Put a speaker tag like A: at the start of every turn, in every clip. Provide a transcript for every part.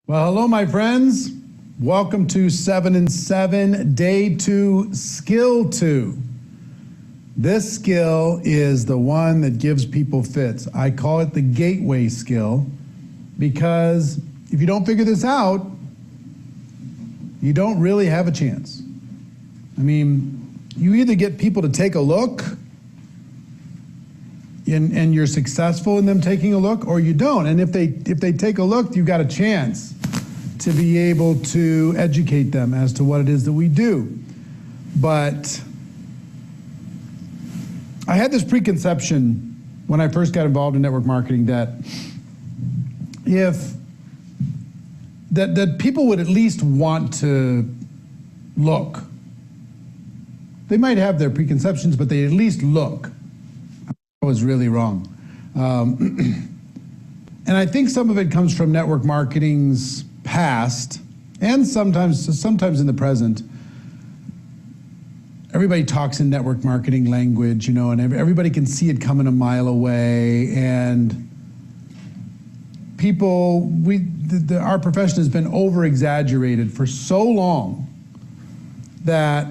A: Well, hello, my friends. Welcome to 7 and 7, Day 2, Skill 2. This skill is the one that gives people fits. I call it the gateway skill because if you don't figure this out, you don't really have a chance. I mean, you either get people to take a look and you're successful in them taking a look, or you don't. And if they take a look, you've got a chance to be able to educate them as to what it is that we do. But I had this preconception when I first got involved in network marketing that that people would at least want to look. They might have their preconceptions, but they at least look. I was really wrong. And I think some of it comes from network marketing's past, and sometimes in the present. Everybody talks in network marketing language, you know, and everybody can see it coming a mile away. And people, our profession has been over-exaggerated for so long that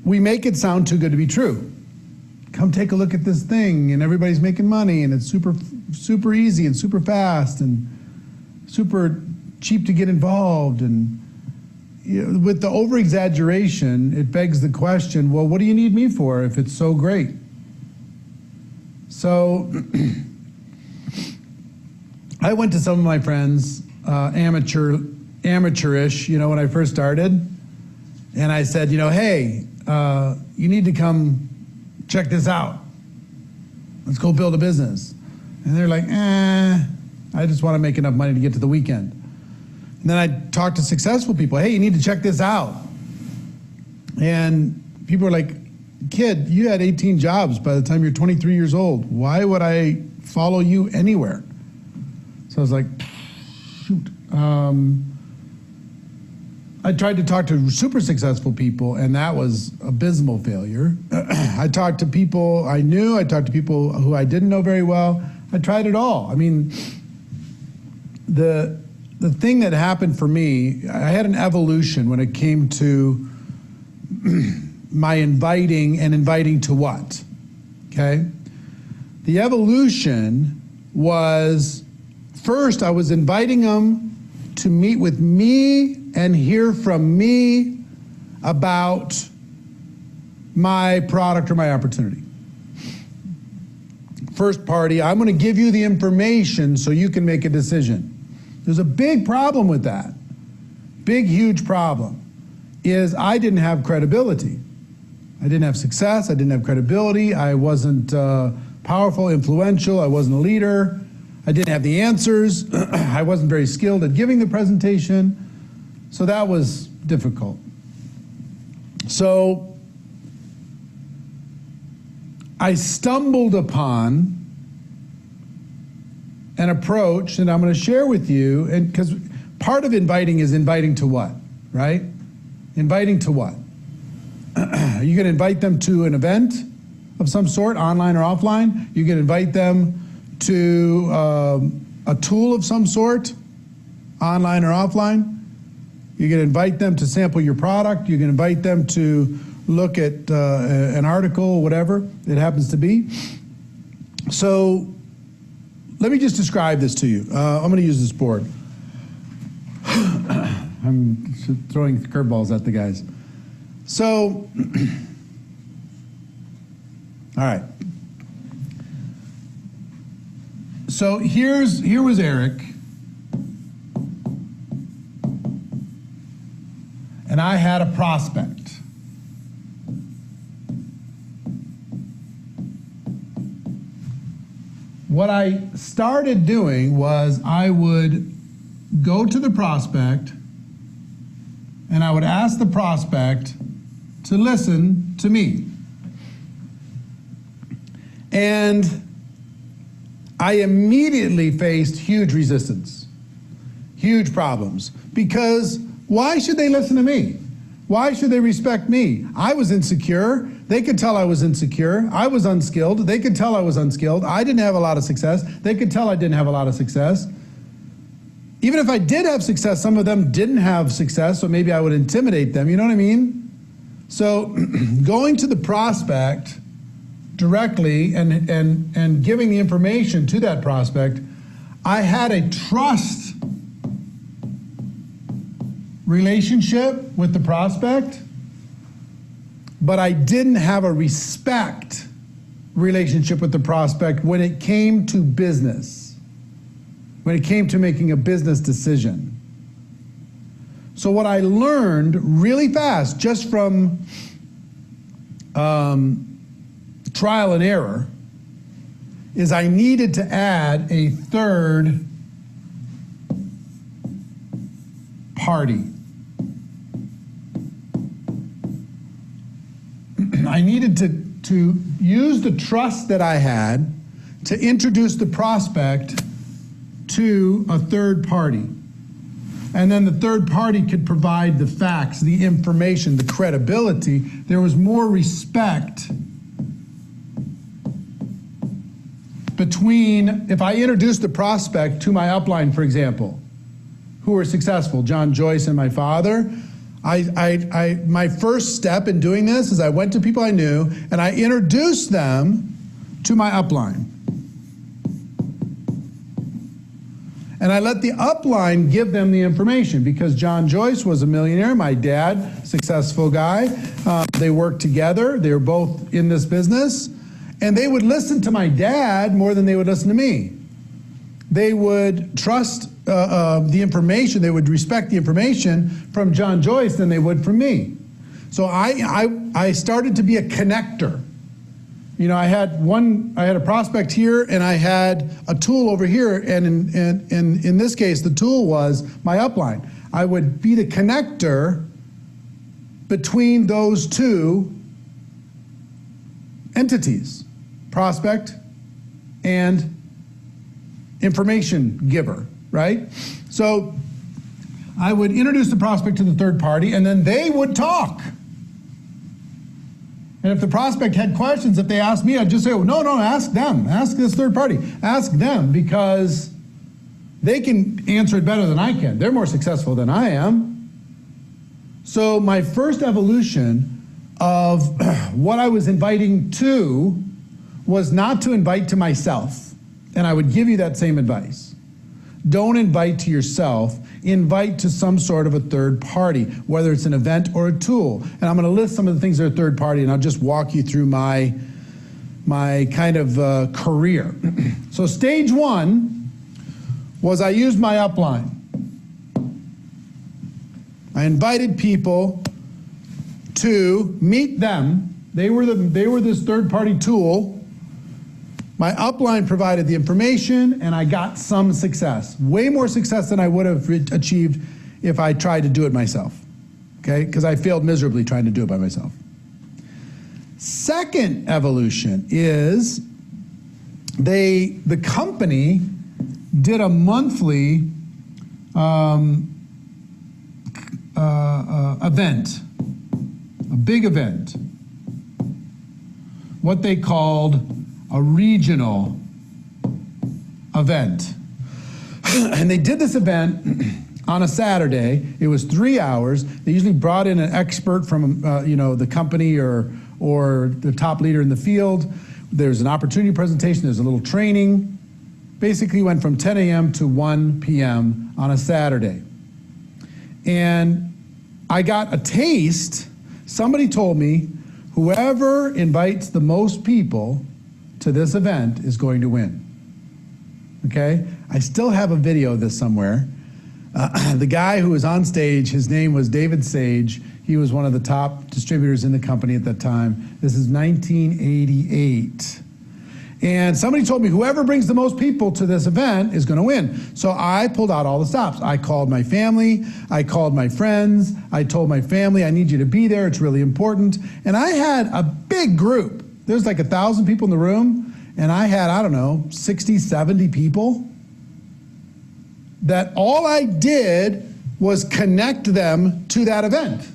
A: we make it sound too good to be true. Come take a look at this thing, and everybody's making money, and it's super easy and super fast and super cheap to get involved. And you know, with the over-exaggeration, it begs the question, well, what do you need me for if it's so great? So I went to some of my friends, amateurish, you know, when I first started, and I said, you know, hey, you need to come check this out. Let's go build a business. And they're like, I just want to make enough money to get to the weekend. And then I talked to successful people. Hey, you need to check this out. And people were like, kid, you had 18 jobs by the time you're 23 years old. Why would I follow you anywhere? So I was like, shoot. I tried to talk to super successful people, and that was abysmal failure. I talked to people I knew, I talked to people who I didn't know very well. I tried it all. I mean, the thing that happened for me, I had an evolution when it came to my inviting, and inviting to what, okay? The evolution was, first I was inviting them to meet with me and hear from me about my product or my opportunity. First party, I'm going to give you the information so you can make a decision. There's a big problem with that. Big, huge problem is I didn't have credibility. I didn't have success. I didn't have credibility. I wasn't powerful, influential. I wasn't a leader. I didn't have the answers. I wasn't very skilled at giving the presentation. So that was difficult. So I stumbled upon an approach that I'm going to share with you, and because part of inviting is inviting to what, right? Inviting to what? You can invite them to an event of some sort, online or offline. You can invite them to a tool of some sort, online or offline. You can invite them to sample your product. You can invite them to look at an article, whatever it happens to be. So let me just describe this to you. I'm going to use this board. I'm throwing curveballs at the guys. So, all right. So here was Eric, and I had a prospect. What I started doing was I would go to the prospect and I would ask the prospect to listen to me. And I immediately faced huge resistance, huge problems, because why should they listen to me? Why should they respect me? I was insecure. They could tell I was insecure. I was unskilled. They could tell I was unskilled. I didn't have a lot of success. They could tell I didn't have a lot of success. Even if I did have success, some of them didn't have success, so maybe I would intimidate them. You know what I mean? So going to the prospect directly and giving the information to that prospect, I had a trust relationship with the prospect, but I didn't have a respect relationship with the prospect when it came to business, when it came to making a business decision. So what I learned really fast, just from trial and error, is I needed to add a third party. I needed to use the trust that I had to introduce the prospect to a third party. And then the third party could provide the facts, the information, the credibility. There was more respect between, if I introduced the prospect to my upline, for example, who were successful, John Joyce and my father, my first step in doing this is I went to people I knew and I introduced them to my upline. And I let the upline give them the information, because John Joyce was a millionaire, my dad, successful guy. They worked together, they were both in this business, and they would listen to my dad more than they would listen to me. They would trust the information, they would respect the information from John Joyce than they would from me. So I started to be a connector. You know, I had a prospect here and I had a tool over here, and in this case, the tool was my upline. I would be the connector between those two entities, prospect and information giver, right? So I would introduce the prospect to the third party, and then they would talk. And if the prospect had questions, if they asked me, I'd just say, oh, no, ask them. Ask this third party. Ask them, because they can answer it better than I can. They're more successful than I am. So my first evolution of what I was inviting to was not to invite to myself. And I would give you that same advice. Don't invite to yourself. Invite to some sort of a third party, whether it's an event or a tool. And I'm going to list some of the things that are third party, and I'll just walk you through my kind of career. So stage one was I used my upline. I invited people to meet them. They were this third party tool. My upline provided the information, and I got some success. Way more success than I would have achieved if I tried to do it myself, okay? Because I failed miserably trying to do it by myself. Second evolution is the company did a monthly event, a big event, what they called a regional event. And they did this event on a Saturday. It was 3 hours. They usually brought in an expert from the company or the top leader in the field. There's an opportunity presentation, there's a little training. Basically went from 10 a.m. to 1 p.m. on a Saturday. And I got a taste. Somebody told me, whoever invites the most people to this event is going to win. Okay? I still have a video of this somewhere. The guy who was on stage, his name was David Sage. He was one of the top distributors in the company at that time. This is 1988. And somebody told me whoever brings the most people to this event is going to win. So I pulled out all the stops. I called my family. I called my friends. I told my family, I need you to be there. It's really important. And I had a big group. There's like 1,000 people in the room, and I had, I don't know, 60, 70 people that all I did was connect them to that event.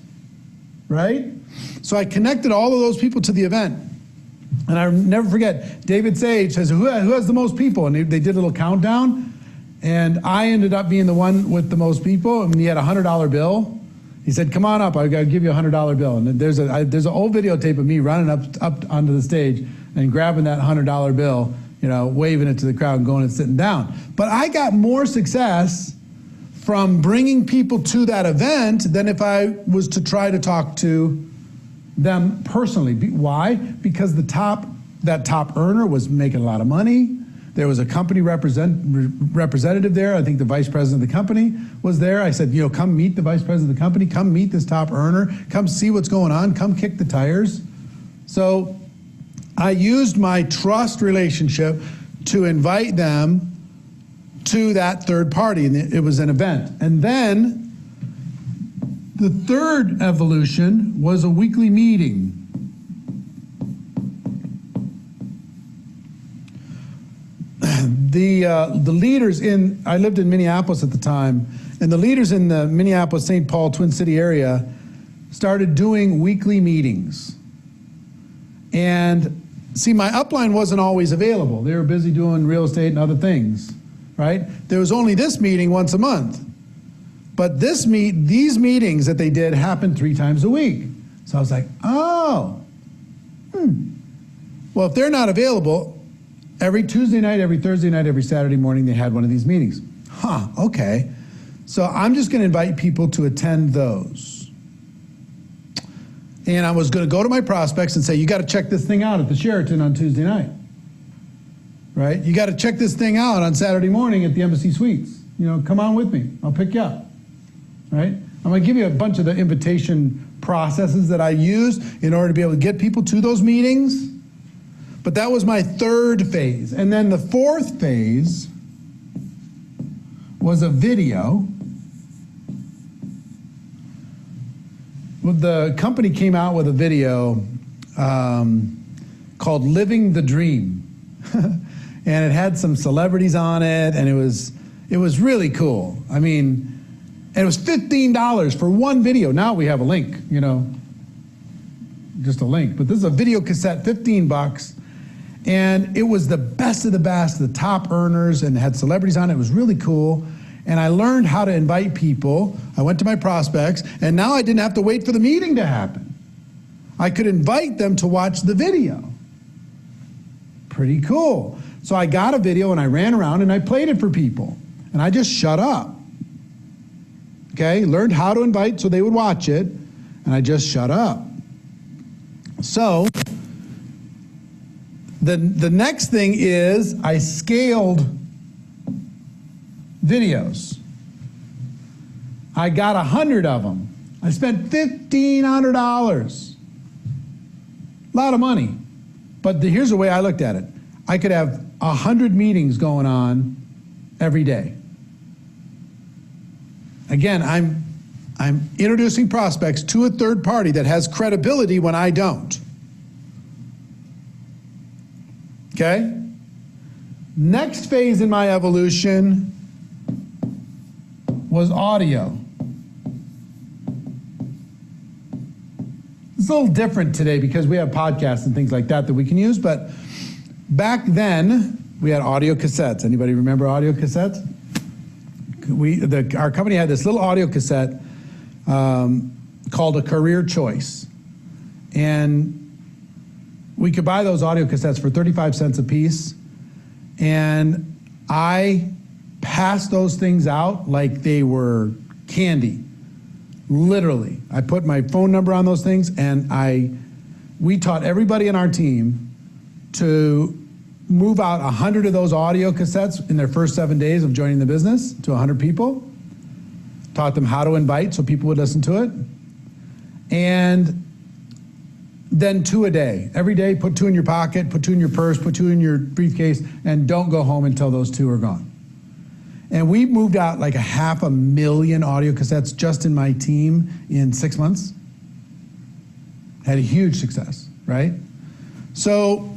A: right? So I connected all of those people to the event. And I'll never forget, David Sage says, who has the most people? And they did a little countdown. And I ended up being the one with the most people. And he had a $100 bill. He said, come on up, I've got to give you a $100 bill. And there's an old videotape of me running up onto the stage and grabbing that $100 bill, waving it to the crowd and going and sitting down. But I got more success from bringing people to that event than if I was to try to talk to them personally. Why? Because that top earner was making a lot of money. There was a company representative there. I think the vice president of the company was there. I said, come meet the vice president of the company. Come meet this top earner. Come see what's going on. Come kick the tires. So I used my trust relationship to invite them to that third party. And it was an event. And then the third evolution was a weekly meeting. The leaders I lived in Minneapolis at the time, and the leaders in the Minneapolis, St. Paul, Twin City area started doing weekly meetings. And see, my upline wasn't always available. They were busy doing real estate and other things, right? There was only this meeting once a month. But these meetings that they did happened 3 times a week. So I was like, well, if they're not available, every Tuesday night, every Thursday night, every Saturday morning, they had one of these meetings. Okay. So I'm just going to invite people to attend those. And I was going to go to my prospects and say, you got to check this thing out at the Sheraton on Tuesday night. Right? You got to check this thing out on Saturday morning at the Embassy Suites. Come on with me. I'll pick you up. Right? I'm going to give you a bunch of the invitation processes that I use in order to be able to get people to those meetings. But that was my third phase. And then the fourth phase was a video. The company came out with a video called Living the Dream. And it had some celebrities on it, and it was really cool. I mean, and it was $15 for one video. Now we have a link, just a link. But this is a video cassette, $15. And it was the best of the best, the top earners, and had celebrities on it. It was really cool. And I learned how to invite people. I went to my prospects, and now I didn't have to wait for the meeting to happen. I could invite them to watch the video. Pretty cool. So I got a video, and I ran around, and I played it for people. And I just shut up. Okay? Learned how to invite so they would watch it, and I just shut up. So the next thing is I scaled videos. I got 100 of them. I spent $1,500. A lot of money. But here's the way I looked at it. I could have 100 meetings going on every day. Again, I'm introducing prospects to a third party that has credibility when I don't. Okay? Next phase in my evolution was audio. It's a little different today because we have podcasts and things like that we can use, but back then we had audio cassettes. Anybody remember audio cassettes? Our company had this little audio cassette called a Career Choice. And we could buy those audio cassettes for 35 cents a piece. And I passed those things out like they were candy. Literally. I put my phone number on those things, and we taught everybody in our team to move out 100 of those audio cassettes in their first 7 days of joining the business to 100 people. Taught them how to invite so people would listen to it. And then 2 a day. Every day, put 2 in your pocket, put 2 in your purse, put 2 in your briefcase, and don't go home until those 2 are gone. And we moved out like 500,000 audio cassettes just in my team in 6 months. Had a huge success, right? So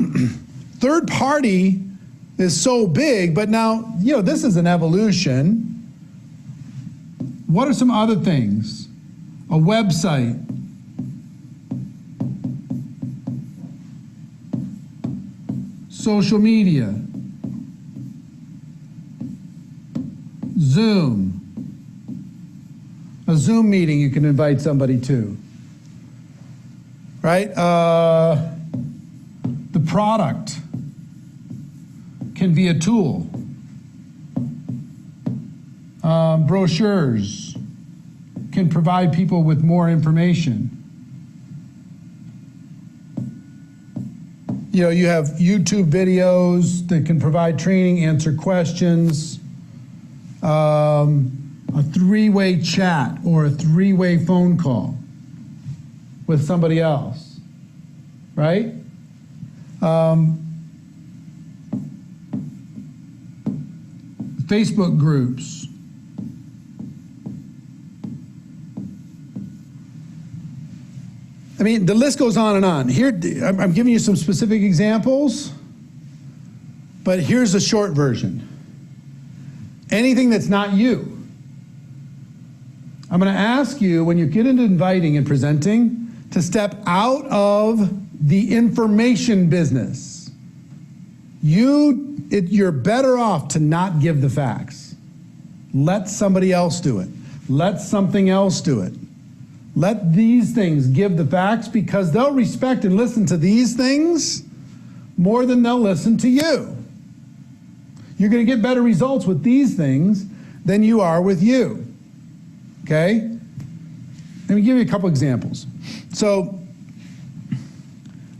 A: third party is so big, but now, this is an evolution. What are some other things? A website, social media, Zoom. A Zoom meeting you can invite somebody to, right? The product can be a tool. Brochures can provide people with more information. You know, you have YouTube videos that can provide training, answer questions, a three-way chat or a three-way phone call with somebody else, right? Facebook groups. I mean, the list goes on and on. Here, I'm giving you some specific examples, but here's a short version. Anything that's not you. I'm going to ask you, when you get into inviting and presenting, to step out of the information business. You're better off to not give the facts. Let somebody else do it. Let something else do it. Let these things give the facts, because they'll respect and listen to these things more than they'll listen to you. You're going to get better results with these things than you are with you. Okay? Let me give you a couple examples. So,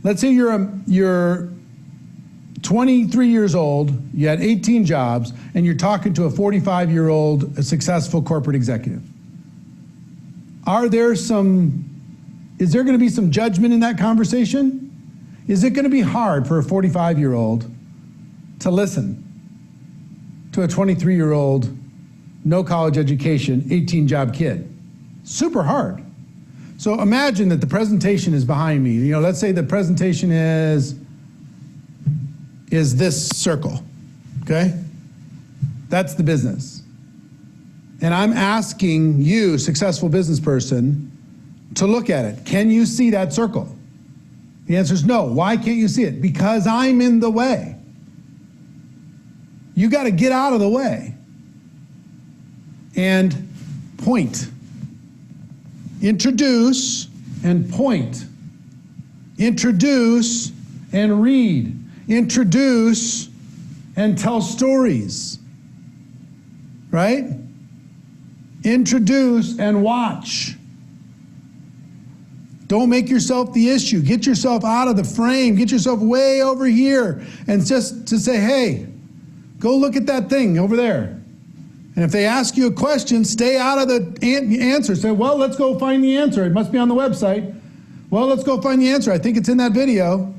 A: let's say you're 23 years old, you had 18 jobs, and you're talking to a 45-year-old successful corporate executive. Is there going to be some judgment in that conversation? Is it going to be hard for a 45-year-old to listen to a 23-year-old, no college education, 18-job kid? Super hard. So imagine that the presentation is behind me. You know, let's say the presentation is this circle, okay? That's the business. And I'm asking you, successful business person, to look at it. Can you see that circle? The answer is no. Why can't you see it? Because I'm in the way. You got to get out of the way and point. Introduce and point. Introduce and read. Introduce and tell stories. Right? Introduce and watch. Don't make yourself the issue. Get yourself out of the frame. Get yourself way over here and just to say, hey, go look at that thing over there. And if they ask you a question, stay out of the answer. Say, well, let's go find the answer. It must be on the website. Well, let's go find the answer. I think it's in that video.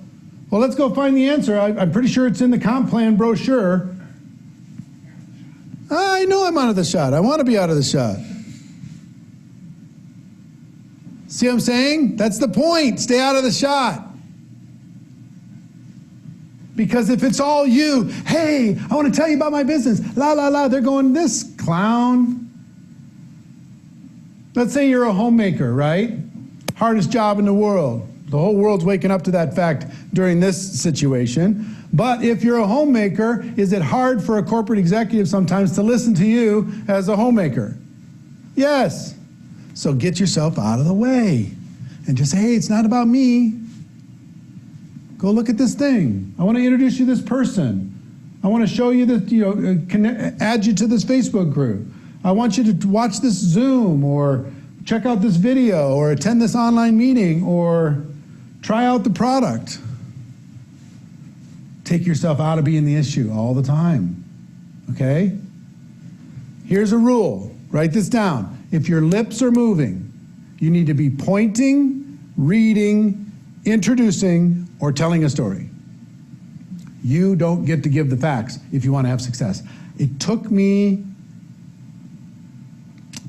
A: Well, let's go find the answer. I'm pretty sure it's in the comp plan brochure. I know I'm out of the shot. I want to be out of the shot. See what I'm saying? That's the point. Stay out of the shot. Because if it's all you, hey, I want to tell you about my business, la, la, la, they're going, this clown. Let's say you're a homemaker, right? Hardest job in the world. The whole world's waking up to that fact during this situation. But if you're a homemaker, is it hard for a corporate executive sometimes to listen to you as a homemaker? Yes. So get yourself out of the way and just say, hey, it's not about me. Go look at this thing. I want to introduce you to this person. I want to show you that, add you to this Facebook group. I want you to watch this Zoom or check out this video or attend this online meeting or try out the product. Take yourself out of being the issue all the time, okay? Here's a rule. Write this down. If your lips are moving, you need to be pointing, reading, introducing, or telling a story. You don't get to give the facts if you want to have success. It took me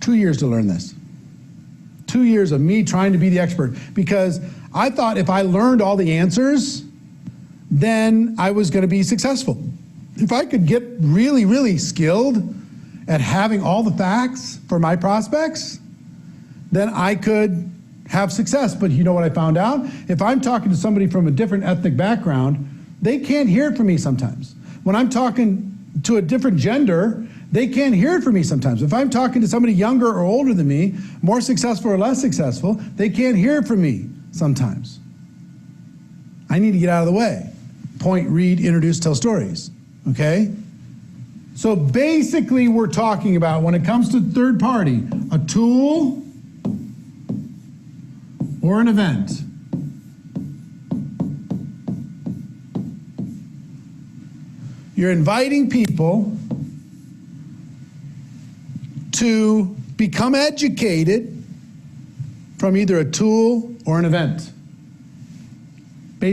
A: 2 years to learn this. 2 years of me trying to be the expert, because I thought if I learned all the answers, then I was going to be successful. If I could get really, really skilled at having all the facts for my prospects, then I could have success. But you know what I found out? If I'm talking to somebody from a different ethnic background, they can't hear it from me sometimes. When I'm talking to a different gender, they can't hear it from me sometimes. If I'm talking to somebody younger or older than me, more successful or less successful, they can't hear it from me sometimes. I need to get out of the way. Point, read, introduce, tell stories, okay? So basically we're talking about, when it comes to third party, a tool or an event. You're inviting people to become educated from either a tool or an event.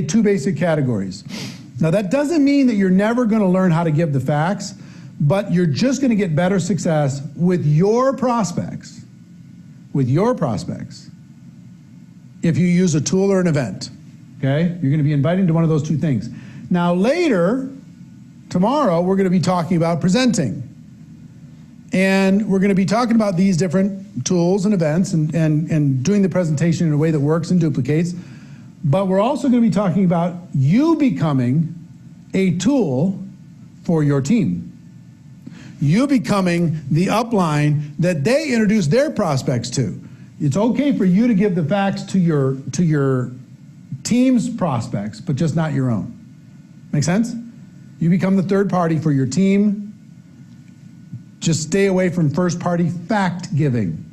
A: Two basic categories. Now that doesn't mean that you're never going to learn how to give the facts, but you're just going to get better success with your prospects. With your prospects. If you use a tool or an event. Okay? You're going to be inviting to one of those two things. Now later, tomorrow, we're going to be talking about presenting. And we're going to be talking about these different tools and events and doing the presentation in a way that works and duplicates. But we're also going to be talking about you becoming a tool for your team. You becoming the upline that they introduce their prospects to. It's okay for you to give the facts to your team's prospects, but just not your own. Make sense? You become the third party for your team. Just stay away from first party fact giving.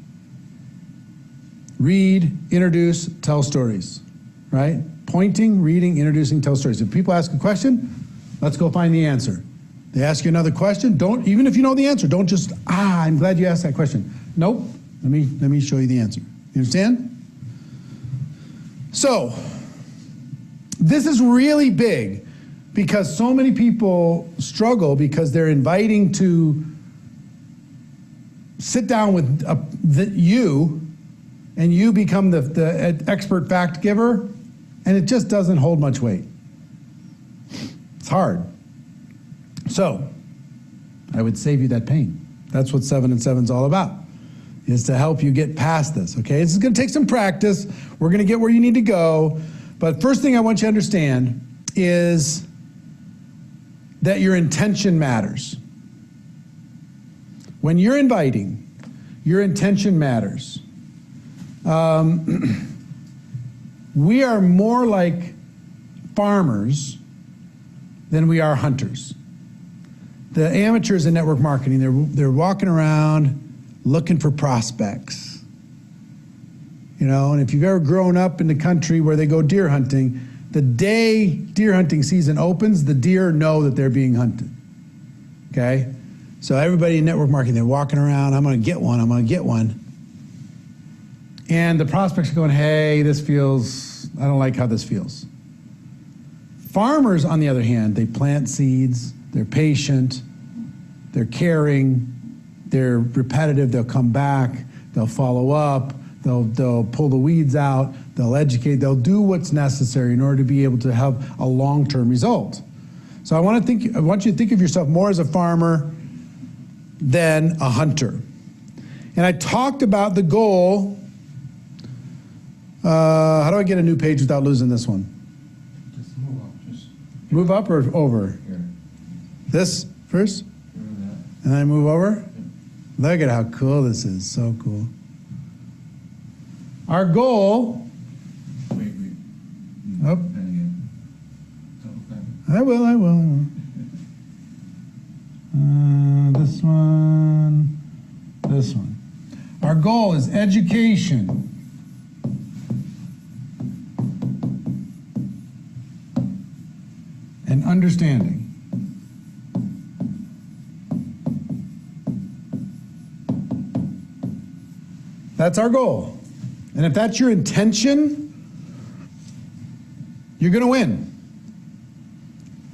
A: Read, introduce, tell stories. Right? Pointing, reading, introducing, tell stories. If people ask a question, let's go find the answer. They ask you another question, even if you know the answer, don't just, I'm glad you asked that question. Nope, let me show you the answer. You understand? So, this is really big because so many people struggle because they're inviting to sit down with you, and you become the expert fact giver, and it just doesn't hold much weight. It's hard. So, I would save you that pain. That's what 7 and 7 is all about, is to help you get past this, okay? This is gonna take some practice. We're gonna get where you need to go. But first thing I want you to understand is that your intention matters. When you're inviting, your intention matters. We are more like farmers than we are hunters. The amateurs in network marketing, they're walking around looking for prospects. You know, and if you've ever grown up in the country where they go deer hunting, the day deer hunting season opens, the deer know that they're being hunted. Okay? So everybody in network marketing, they're walking around, I'm going to get one, I'm going to get one. And the prospects are going, hey, this feels, I don't like how this feels. Farmers, on the other hand, they plant seeds, they're patient, they're caring, they're repetitive, they'll come back, they'll follow up, they'll pull the weeds out, they'll educate, they'll do what's necessary in order to be able to have a long-term result. So I want you to think of yourself more as a farmer than a hunter. And I talked about the goal. How do I get a new page without losing this one?
B: Just move up.
A: Move up or over?
B: Here.
A: This first? And then I move over? Look at how cool this is. So cool. Our goal.
B: Wait.
A: Oh. I will. This one. Our goal is education. And understanding. That's our goal. And if that's your intention, you're going to win.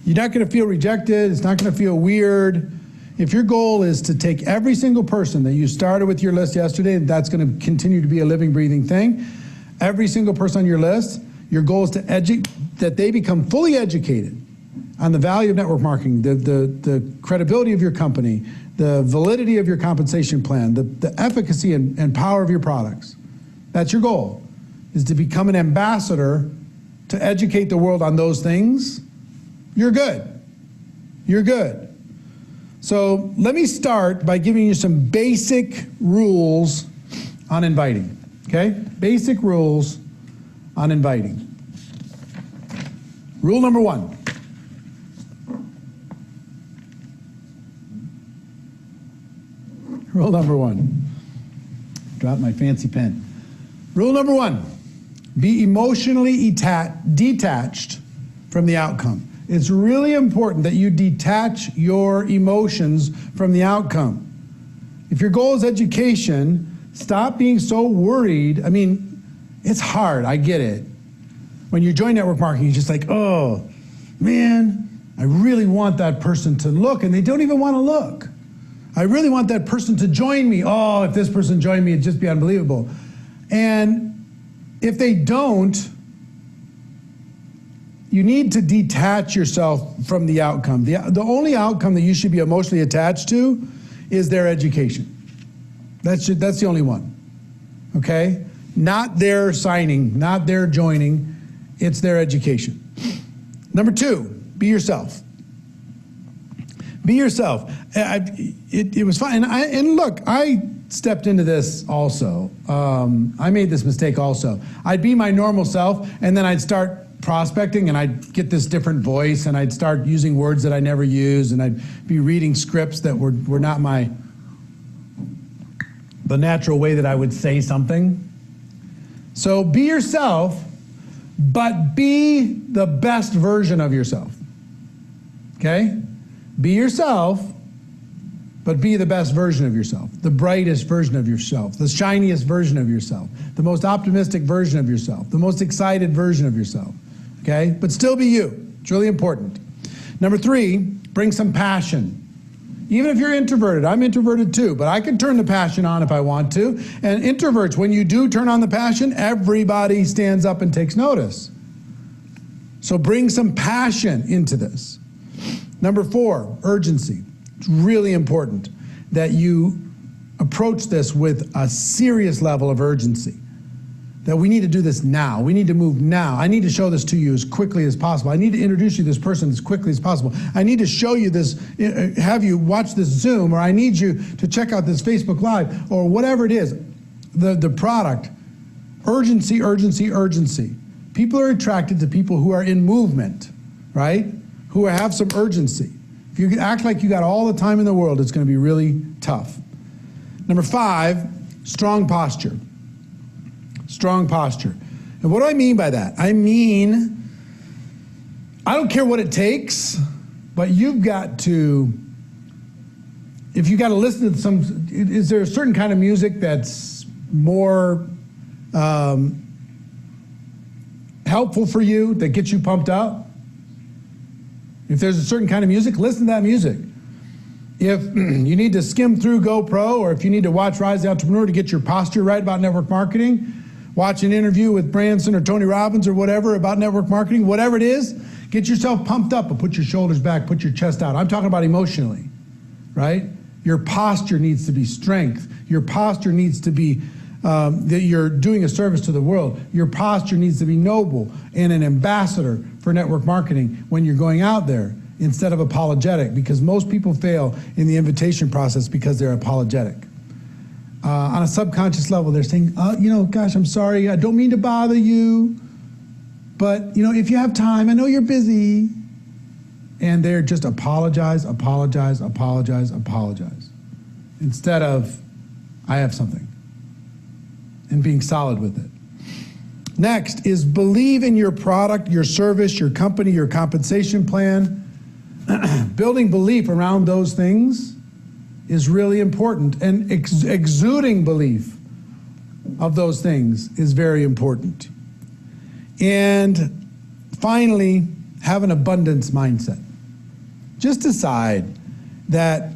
A: You're not going to feel rejected. It's not going to feel weird. If your goal is to take every single person that you started with your list yesterday, that's going to continue to be a living, breathing thing. Every single person on your list, your goal is to that they become fully educated on the value of network marketing, the credibility of your company, the validity of your compensation plan, the efficacy and power of your products. That's your goal, is to become an ambassador to educate the world on those things you're good. You're good. So let me start by giving you some basic rules on inviting, okay? Basic rules on inviting. Rule number one. Rule number one. Drop my fancy pen. Rule number one. Be emotionally detached from the outcome. It's really important that you detach your emotions from the outcome. If your goal is education, stop being so worried. I mean, it's hard, I get it. When you join network marketing, you're just like, oh, man, I really want that person to look, and they don't even want to look. I really want that person to join me. Oh, if this person joined me, it'd just be unbelievable. And if they don't, you need to detach yourself from the outcome. The only outcome that you should be emotionally attached to is their education. That's the only one, okay? Not their signing, not their joining, it's their education. Number two, be yourself. Be yourself. It was fun, and look, I stepped into this also. I made this mistake also. I'd be my normal self, and then I'd start prospecting, and I'd get this different voice, and I'd start using words that I never use, and I'd be reading scripts that were not the natural way that I would say something. So be yourself, but be the best version of yourself. Okay? Be yourself, but be the best version of yourself, the brightest version of yourself, the shiniest version of yourself, the most optimistic version of yourself, the most excited version of yourself, okay? But still be you. It's really important. Number three, bring some passion. Even if you're introverted, I'm introverted too, but I can turn the passion on if I want to. And introverts, when you do turn on the passion, everybody stands up and takes notice. So bring some passion into this. Number four, urgency. It's really important that you approach this with a serious level of urgency. That we need to do this now. We need to move now. I need to show this to you as quickly as possible. I need to introduce you to this person as quickly as possible. I need to show you this, have you watch this Zoom, or I need you to check out this Facebook Live, or whatever it is, the product. Urgency, urgency, urgency. People are attracted to people who are in movement, right? Who have some urgency. If you act like you got all the time in the world, it's going to be really tough. Number five, strong posture. Strong posture. And what do I mean by that? I mean, I don't care what it takes, but you've got to, if you got to listen to some, is there a certain kind of music that's more helpful for you, that gets you pumped up? If there's a certain kind of music, listen to that music. If you need to skim through GoPro, or if you need to watch Rise the Entrepreneur to get your posture right about network marketing, watch an interview with Branson or Tony Robbins or whatever about network marketing, whatever it is, get yourself pumped up and put your shoulders back, put your chest out. I'm talking about emotionally, right? Your posture needs to be strength. Your posture needs to be that you're doing a service to the world. Your posture needs to be noble and an ambassador for network marketing when you're going out there, instead of apologetic, because most people fail in the invitation process because they're apologetic. On a subconscious level, they're saying, gosh, I'm sorry, I don't mean to bother you, but if you have time, I know you're busy. And they're just apologize, apologize, apologize, apologize, instead of, I have something, and being solid with it. Next is believe in your product, your service, your company, your compensation plan. Building belief around those things is really important, and exuding belief of those things is very important. And finally, have an abundance mindset. Just decide that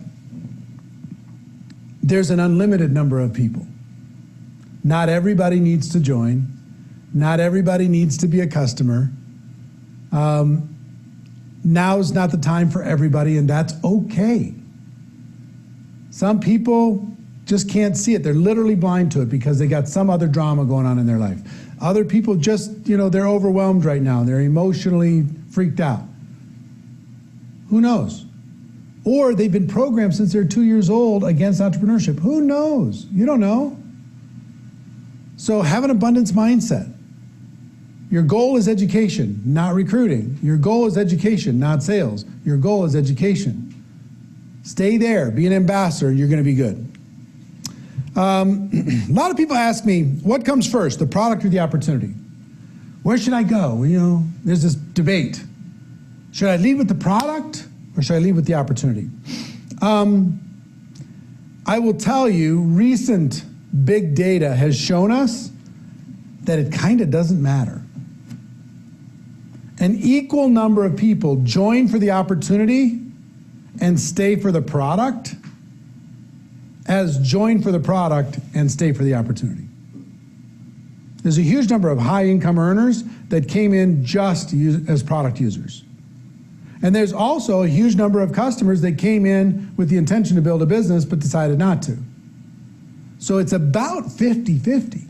A: there's an unlimited number of people. Not everybody needs to join. Not everybody needs to be a customer. Now's not the time for everybody, and that's okay. Some people just can't see it. They're literally blind to it because they got some other drama going on in their life. Other people just, they're overwhelmed right now. They're emotionally freaked out. Who knows? Or they've been programmed since they're 2 years old against entrepreneurship. Who knows? You don't know. So have an abundance mindset. Your goal is education, not recruiting. Your goal is education, not sales. Your goal is education. Stay there, be an ambassador, you're going to be good. A lot of people ask me, what comes first, the product or the opportunity? Where should I go? You know, there's this debate. Should I lead with the product or should I lead with the opportunity? I will tell you, recent big data has shown us that it kind of doesn't matter. An equal number of people join for the opportunity and stay for the product as join for the product and stay for the opportunity. There's a huge number of high income earners that came in just as product users. And there's also a huge number of customers that came in with the intention to build a business but decided not to. So it's about 50-50.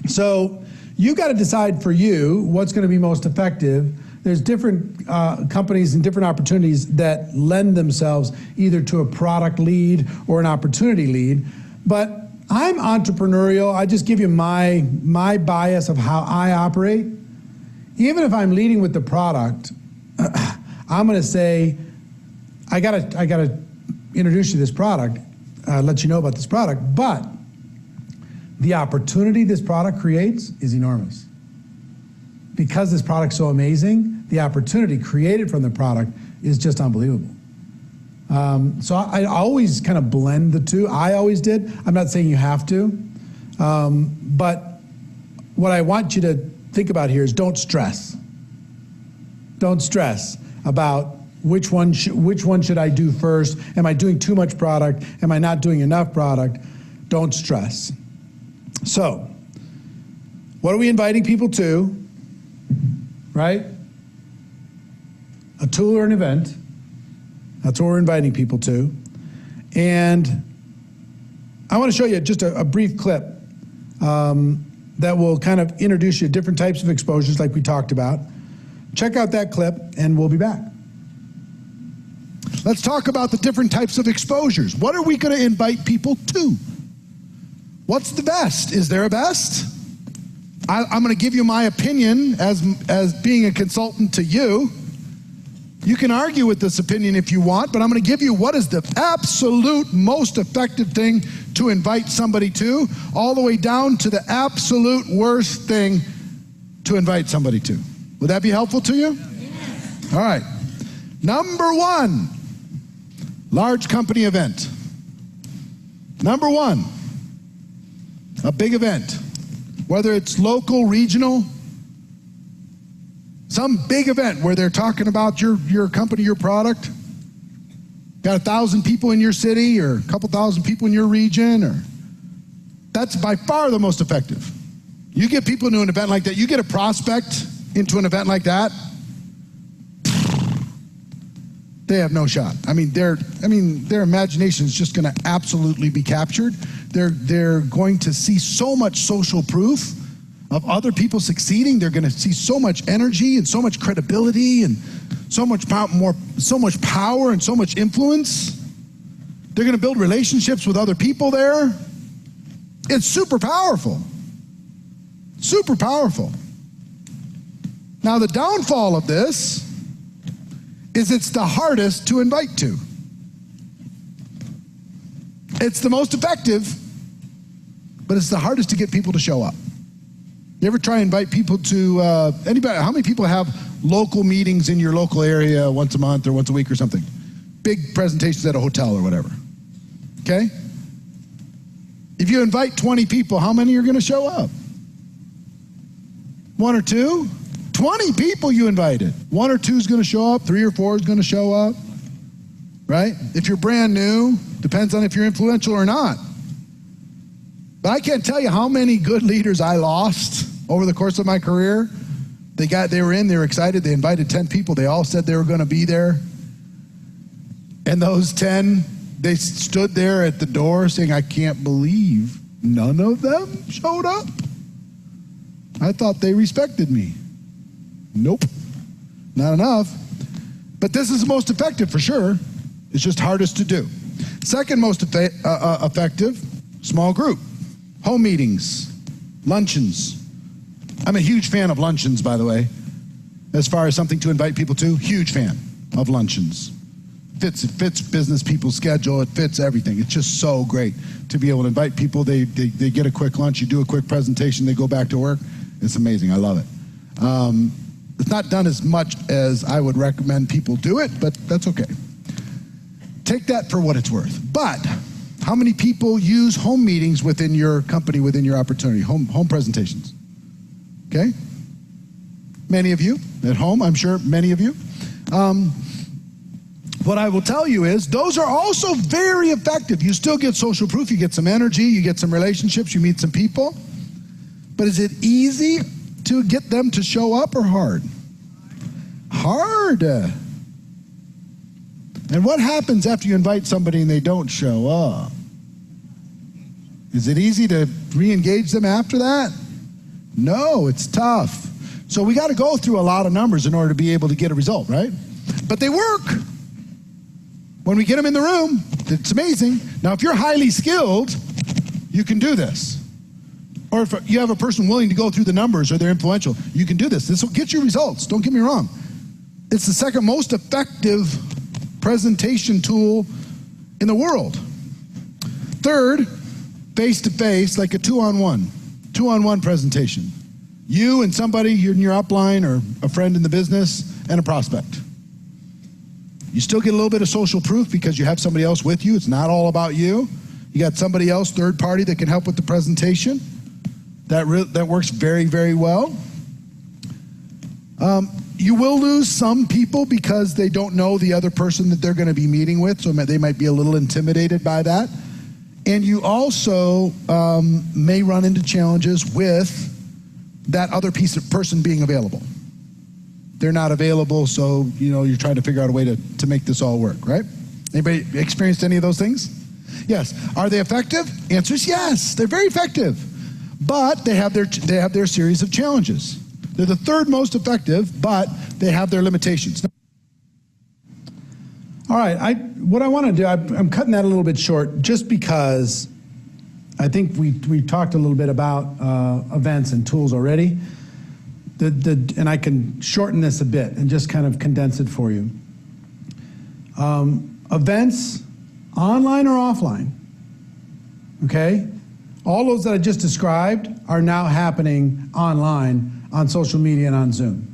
A: So you got to decide for you what's going to be most effective. There's different companies and different opportunities that lend themselves either to a product lead or an opportunity lead. But I'm entrepreneurial. I just give you my bias of how I operate. Even if I'm leading with the product, I'm going to say, I gotta introduce you to this product, let you know about this product, but the opportunity this product creates is enormous. Because this product's so amazing, the opportunity created from the product is just unbelievable. So I always kind of blend the two. I always did. I'm not saying you have to. But what I want you to think about here is don't stress. Don't stress about which one should I do first? Am I doing too much product? Am I not doing enough product? Don't stress. So, what are we inviting people to? Right? A tool or an event. That's what we're inviting people to. And I want to show you just a brief clip that will kind of introduce you to different types of exposures like we talked about. Check out that clip and we'll be back.
C: Let's talk about the different types of exposures. What are we going to invite people to? What's the best? Is there a best? I'm going to give you my opinion as being a consultant to you. You can argue with this opinion if you want, but I'm going to give you what is the absolute most effective thing to invite somebody to, all the way down to the absolute worst thing to invite somebody to. Would that be helpful to you? Yes. All right. Number one, large company event. Number one, a big event. Whether it's local, regional, some big event where they're talking about your company, your product. Got 1,000 people in your city or a couple thousand people in your region, or that's by far the most effective. You get people into an event like that, you get a prospect into an event like that, they have no shot. I mean, their imagination is just going to absolutely be captured. They're going to see so much social proof of other people succeeding. They're going to see so much energy and so much credibility and so much power and so much influence. They're going to build relationships with other people there. It's super powerful. Super powerful. Now, the downfall of this is it's the hardest to invite to. It's the most effective, but it's the hardest to get people to show up. You ever try to invite people to, anybody, how many people have local meetings in your local area once a month or once a week or something? Big presentations at a hotel or whatever, okay? If you invite 20 people, how many are gonna show up? 1 or 2? 20 people you invited. 1 or 2 is gonna show up, 3 or 4 is gonna show up, right? If you're brand new, depends on if you're influential or not. But I can't tell you how many good leaders I lost over the course of my career. They were excited, they invited 10 people, they all said they were gonna be there. And those 10, they stood there at the door saying, I can't believe none of them showed up. I thought they respected me. Nope, not enough. But this is the most effective for sure. It's just hardest to do. Second most effective, small group. Home meetings, luncheons. I'm a huge fan of luncheons, by the way. As far as something to invite people to, huge fan of luncheons. It fits business people's schedule, it fits everything. It's just so great to be able to invite people. They get a quick lunch, you do a quick presentation, they go back to work. It's amazing, I love it. It's not done as much as I would recommend people do it, but that's okay. Take that for what it's worth. But how many people use home meetings within your company, within your opportunity, home presentations? Okay? Many of you at home, I'm sure many of you. What I will tell you is those are also very effective. You still get social proof, you get some energy, you get some relationships, you meet some people. But is it easy to get them to show up or hard? Hard. And what happens after you invite somebody and they don't show up? Is it easy to re-engage them after that? No, it's tough. So we got to go through a lot of numbers in order to be able to get a result, right? But they work. When we get them in the room, it's amazing. Now, if you're highly skilled, you can do this. Or if you have a person willing to go through the numbers or they're influential, you can do this. This will get you results, don't get me wrong. It's the second most effective presentation tool in the world. Third, face-to-face, like a two-on-one presentation. You and somebody in your upline or a friend in the business and a prospect. You still get a little bit of social proof because you have somebody else with you. It's not all about you. You got somebody else, third party, that can help with the presentation. That works very, very well. You will lose some people because they don't know the other person that they're going to be meeting with, so they might be a little intimidated by that. And you also may run into challenges with that other person being available. They're not available, so you're trying to figure out a way to make this all work, right? Anybody experienced any of those things? Yes. Are they effective? Answer is yes. They're very effective. But they have their series of challenges. They're the third most effective, but they have their limitations.
A: All right, what I want to do, I'm cutting that a little bit short just because I think we talked a little bit about events and tools already. And I can shorten this a bit and just kind of condense it for you. Events, online or offline, okay? All those that I just described are now happening online on social media and on Zoom.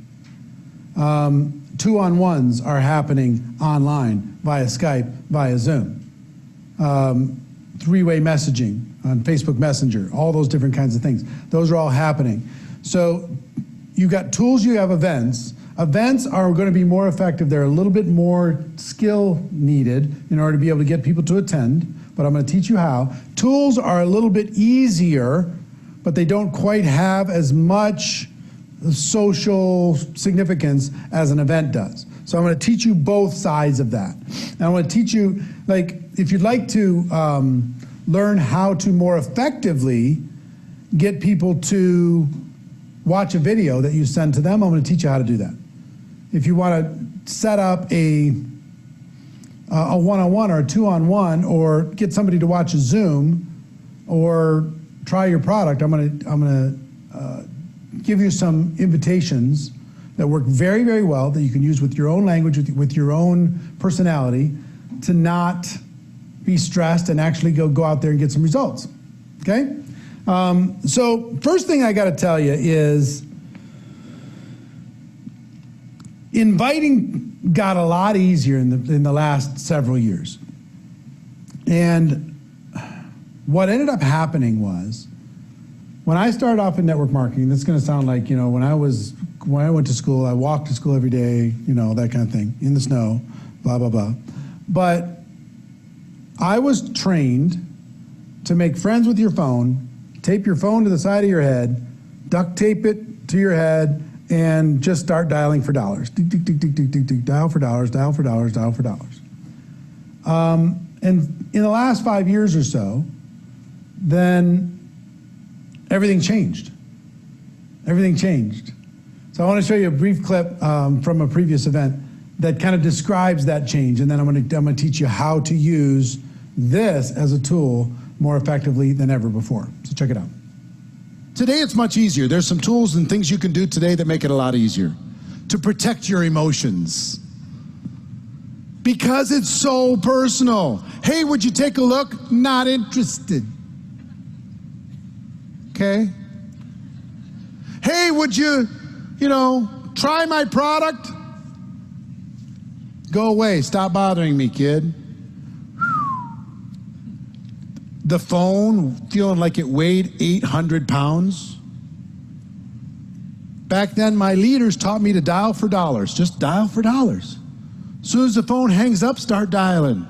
A: Two-on-ones are happening online via Skype, via Zoom. Three-way messaging on Facebook Messenger, all those different kinds of things. Those are all happening. So you've got tools, you have events. Events are going to be more effective. They're a little bit more skill needed in order to be able to get people to attend, but I'm going to teach you how. Tools are a little bit easier, but they don't quite have as much social significance as an event does. So I'm going to teach you both sides of that. And I want to teach you, like, if you'd like to learn how to more effectively get people to watch a video that you send to them, I'm going to teach you how to do that. If you want to set up a one-on-one or a two-on-one, or get somebody to watch a Zoom, or try your product, I'm going to give you some invitations that work very, very well that you can use with your own language, with your own personality, to not be stressed and actually go out there and get some results. Okay? So first thing I got to tell you is inviting got a lot easier in the last several years. And what ended up happening was, when I started off in network marketing, this is going to sound like, when I went to school, I walked to school every day, that kind of thing, in the snow, blah, blah, blah. But I was trained to make friends with your phone, tape your phone to the side of your head, duct tape it to your head, and just start dialing for dollars. Tick, tick, tick, tick, tick, tick, tick, dial for dollars, dial for dollars, dial for dollars. And in the last 5 years or so, then everything changed. Everything changed. So I want to show you a brief clip from a previous event that kind of describes that change. And then I'm going to teach you how to use this as a tool more effectively than ever before. So check it out.
C: Today it's much easier. There's some tools and things you can do today that make it a lot easier to protect your emotions. Because it's so personal. Hey, would you take a look? Not interested. Okay? Hey, would you, try my product? Go away. Stop bothering me, kid. The phone feeling like it weighed 800 pounds. Back then, my leaders taught me to dial for dollars. Just dial for dollars. As soon as the phone hangs up, start dialing.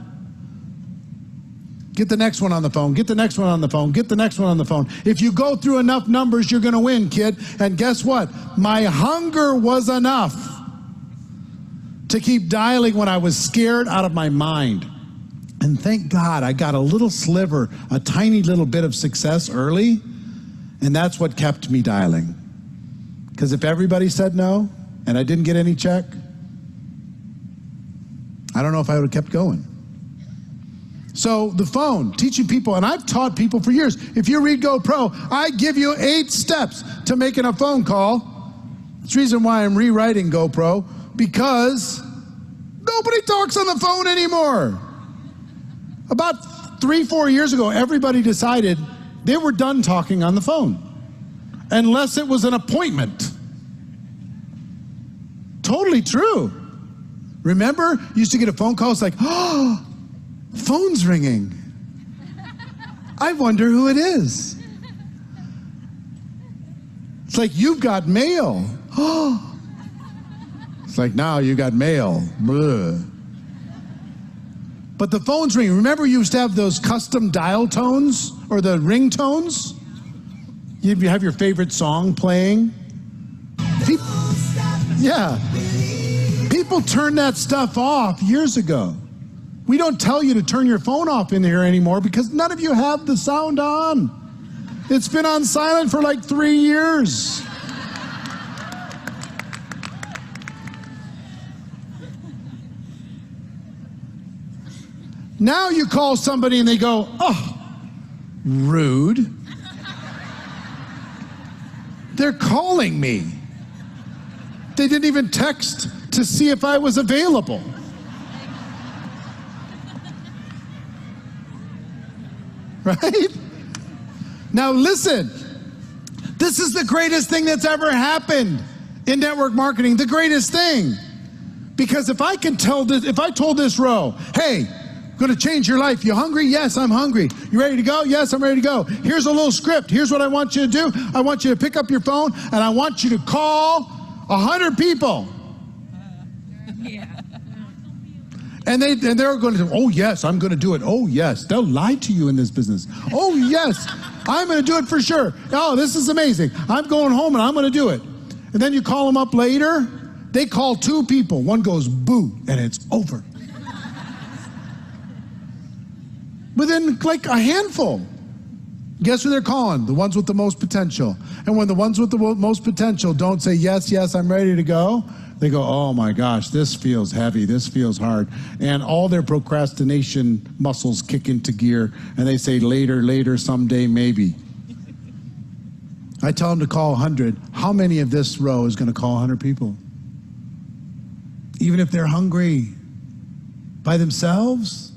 C: Get the next one on the phone. Get the next one on the phone. Get the next one on the phone. If you go through enough numbers, you're going to win, kid. And guess what? My hunger was enough to keep dialing when I was scared out of my mind. And thank God I got a little sliver, a tiny little bit of success early, and that's what kept me dialing. Because if everybody said no, and I didn't get any check, I don't know if I would have kept going. So the phone, teaching people, and I've taught people for years. If you read GoPro, I give you 8 steps to making a phone call. That's the reason why I'm rewriting GoPro, because nobody talks on the phone anymore. About 3-4 years ago, everybody decided they were done talking on the phone, unless it was an appointment. Totally true. Remember, you used to get a phone call, it's like, oh, phone's ringing. I wonder who it is. It's like, you've got mail. Oh. It's like, now you got mail. Blah. But the phone's ringing. Remember, you used to have those custom dial tones or the ringtones? You have your favorite song playing. Yeah. People turned that stuff off years ago. We don't tell you to turn your phone off in here anymore because none of you have the sound on. It's been on silent for like 3 years. Now you call somebody and they go, oh, rude. They're calling me. They didn't even text to see if I was available. Right? Now listen, this is the greatest thing that's ever happened in network marketing, the greatest thing. Because if I can tell this, if I told this row, hey, I'm going to change your life. You hungry? Yes, I'm hungry. You ready to go? Yes, I'm ready to go. Here's a little script. Here's what I want you to do. I want you to pick up your phone and I want you to call 100 people.
D: Yeah.
C: And they're going to, oh yes, I'm going to do it. Oh yes, they'll lie to you in this business. Oh yes, I'm going to do it for sure. Oh, this is amazing. I'm going home and I'm going to do it. And then you call them up later. They call 2 people. One goes boo, and it's over. Within like a handful. Guess who they're calling? The ones with the most potential. And when the ones with the most potential don't say, yes, yes, I'm ready to go, they go, oh my gosh, this feels heavy, this feels hard. And all their procrastination muscles kick into gear, and they say, later, later, someday, maybe. I tell them to call 100. How many of this row is going to call 100 people? Even if they're hungry by themselves?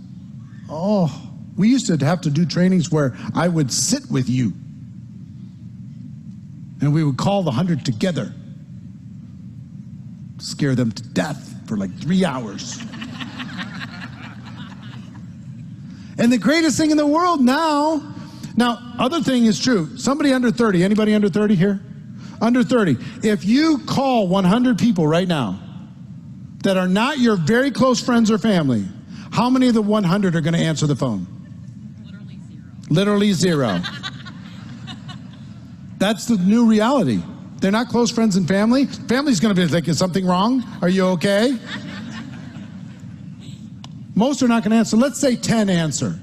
C: Oh. We used to have to do trainings where I would sit with you and we would call the 100 together, scare them to death for like 3 hours. And the greatest thing in the world now, other thing is true. Somebody under 30, anybody under 30 here? Under 30. If you call 100 people right now that are not your very close friends or family, how many of the 100 are going to answer the phone? Literally zero. That's the new reality. They're not close friends and family. Family's going to be like, is something wrong? Are you okay? Most are not going to answer. Let's say 10 answer.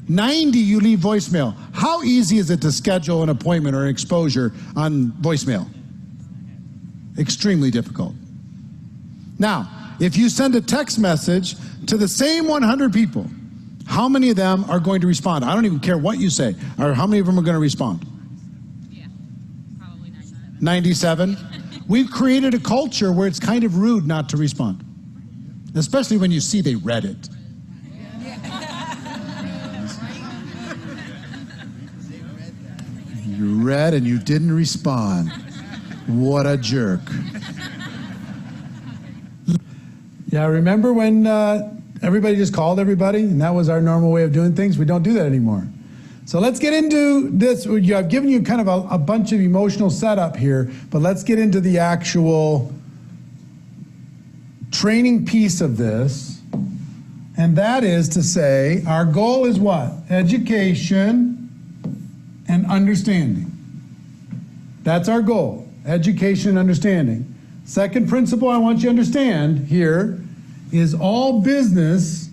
C: 90 you leave voicemail. How easy is it to schedule an appointment or an exposure on voicemail? Extremely difficult. Now, If you send a text message to the same 100 people, how many of them are going to respond? I don't even care what you say, or how many of them are going to respond?
D: Yeah, probably 97.
C: 97? We've created a culture where it's kind of rude not to respond, especially when you see they read it. You read and you didn't respond. What a jerk.
A: Yeah, remember when everybody just called everybody and that was our normal way of doing things? We don't do that anymore. So let's get into this. I've given you kind of a bunch of emotional setup here, but let's get into the actual training piece of this. And that is to say, our goal is what? Education and understanding. That's our goal, education and understanding. Second principle I want you to understand here is all business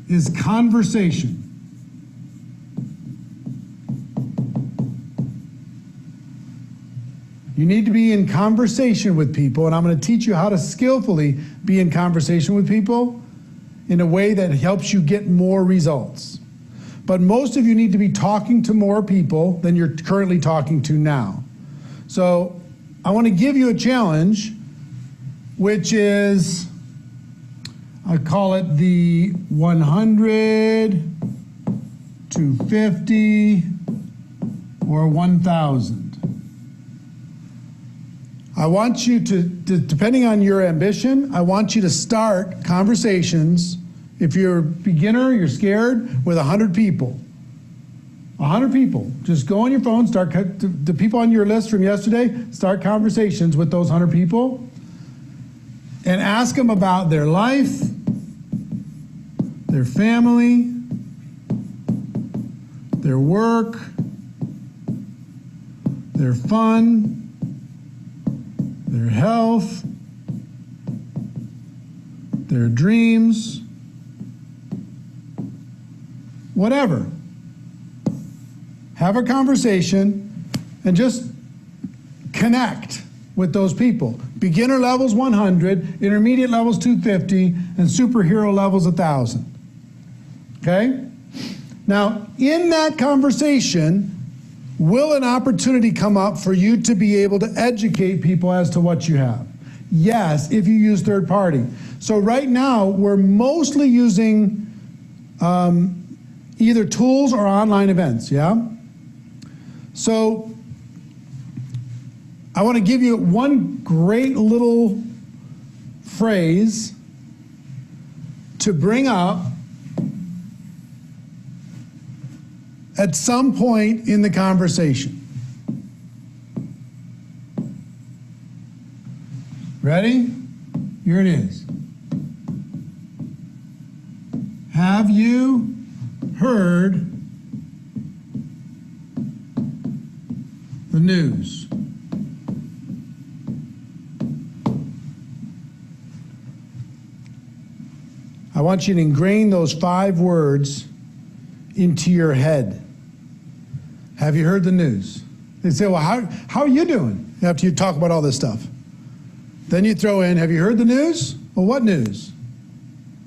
A: is conversation. You need to be in conversation with people, and I'm going to teach you how to skillfully be in conversation with people in a way that helps you get more results. But most of you need to be talking to more people than you're currently talking to now. So I want to give you a challenge, which is, I call it the 100 to 50 or 1,000. I want you to, depending on your ambition, I want you to start conversations. If you're a beginner, you're scared, with 100 people. 100 people. Just go on your phone, start the people on your list from yesterday, start conversations with those 100 people and ask them about their life, their family, their work, their fun, their health, their dreams, whatever. Have a conversation and just connect with those people. Beginner levels 100, intermediate levels 250, and superhero levels 1,000. Okay? Now, in that conversation, will an opportunity come up for you to be able to educate people as to what you have? Yes, if you use third party. So right now, we're mostly using either tools or online events, yeah? So I want to give you one great little phrase to bring up at some point in the conversation. Ready? Here it is. Have you heard the news? I want you to ingrain those 5 words into your head. Have you heard the news? They say, well, how are you doing after you talk about all this stuff? Then you throw in, have you heard the news? Well, what news?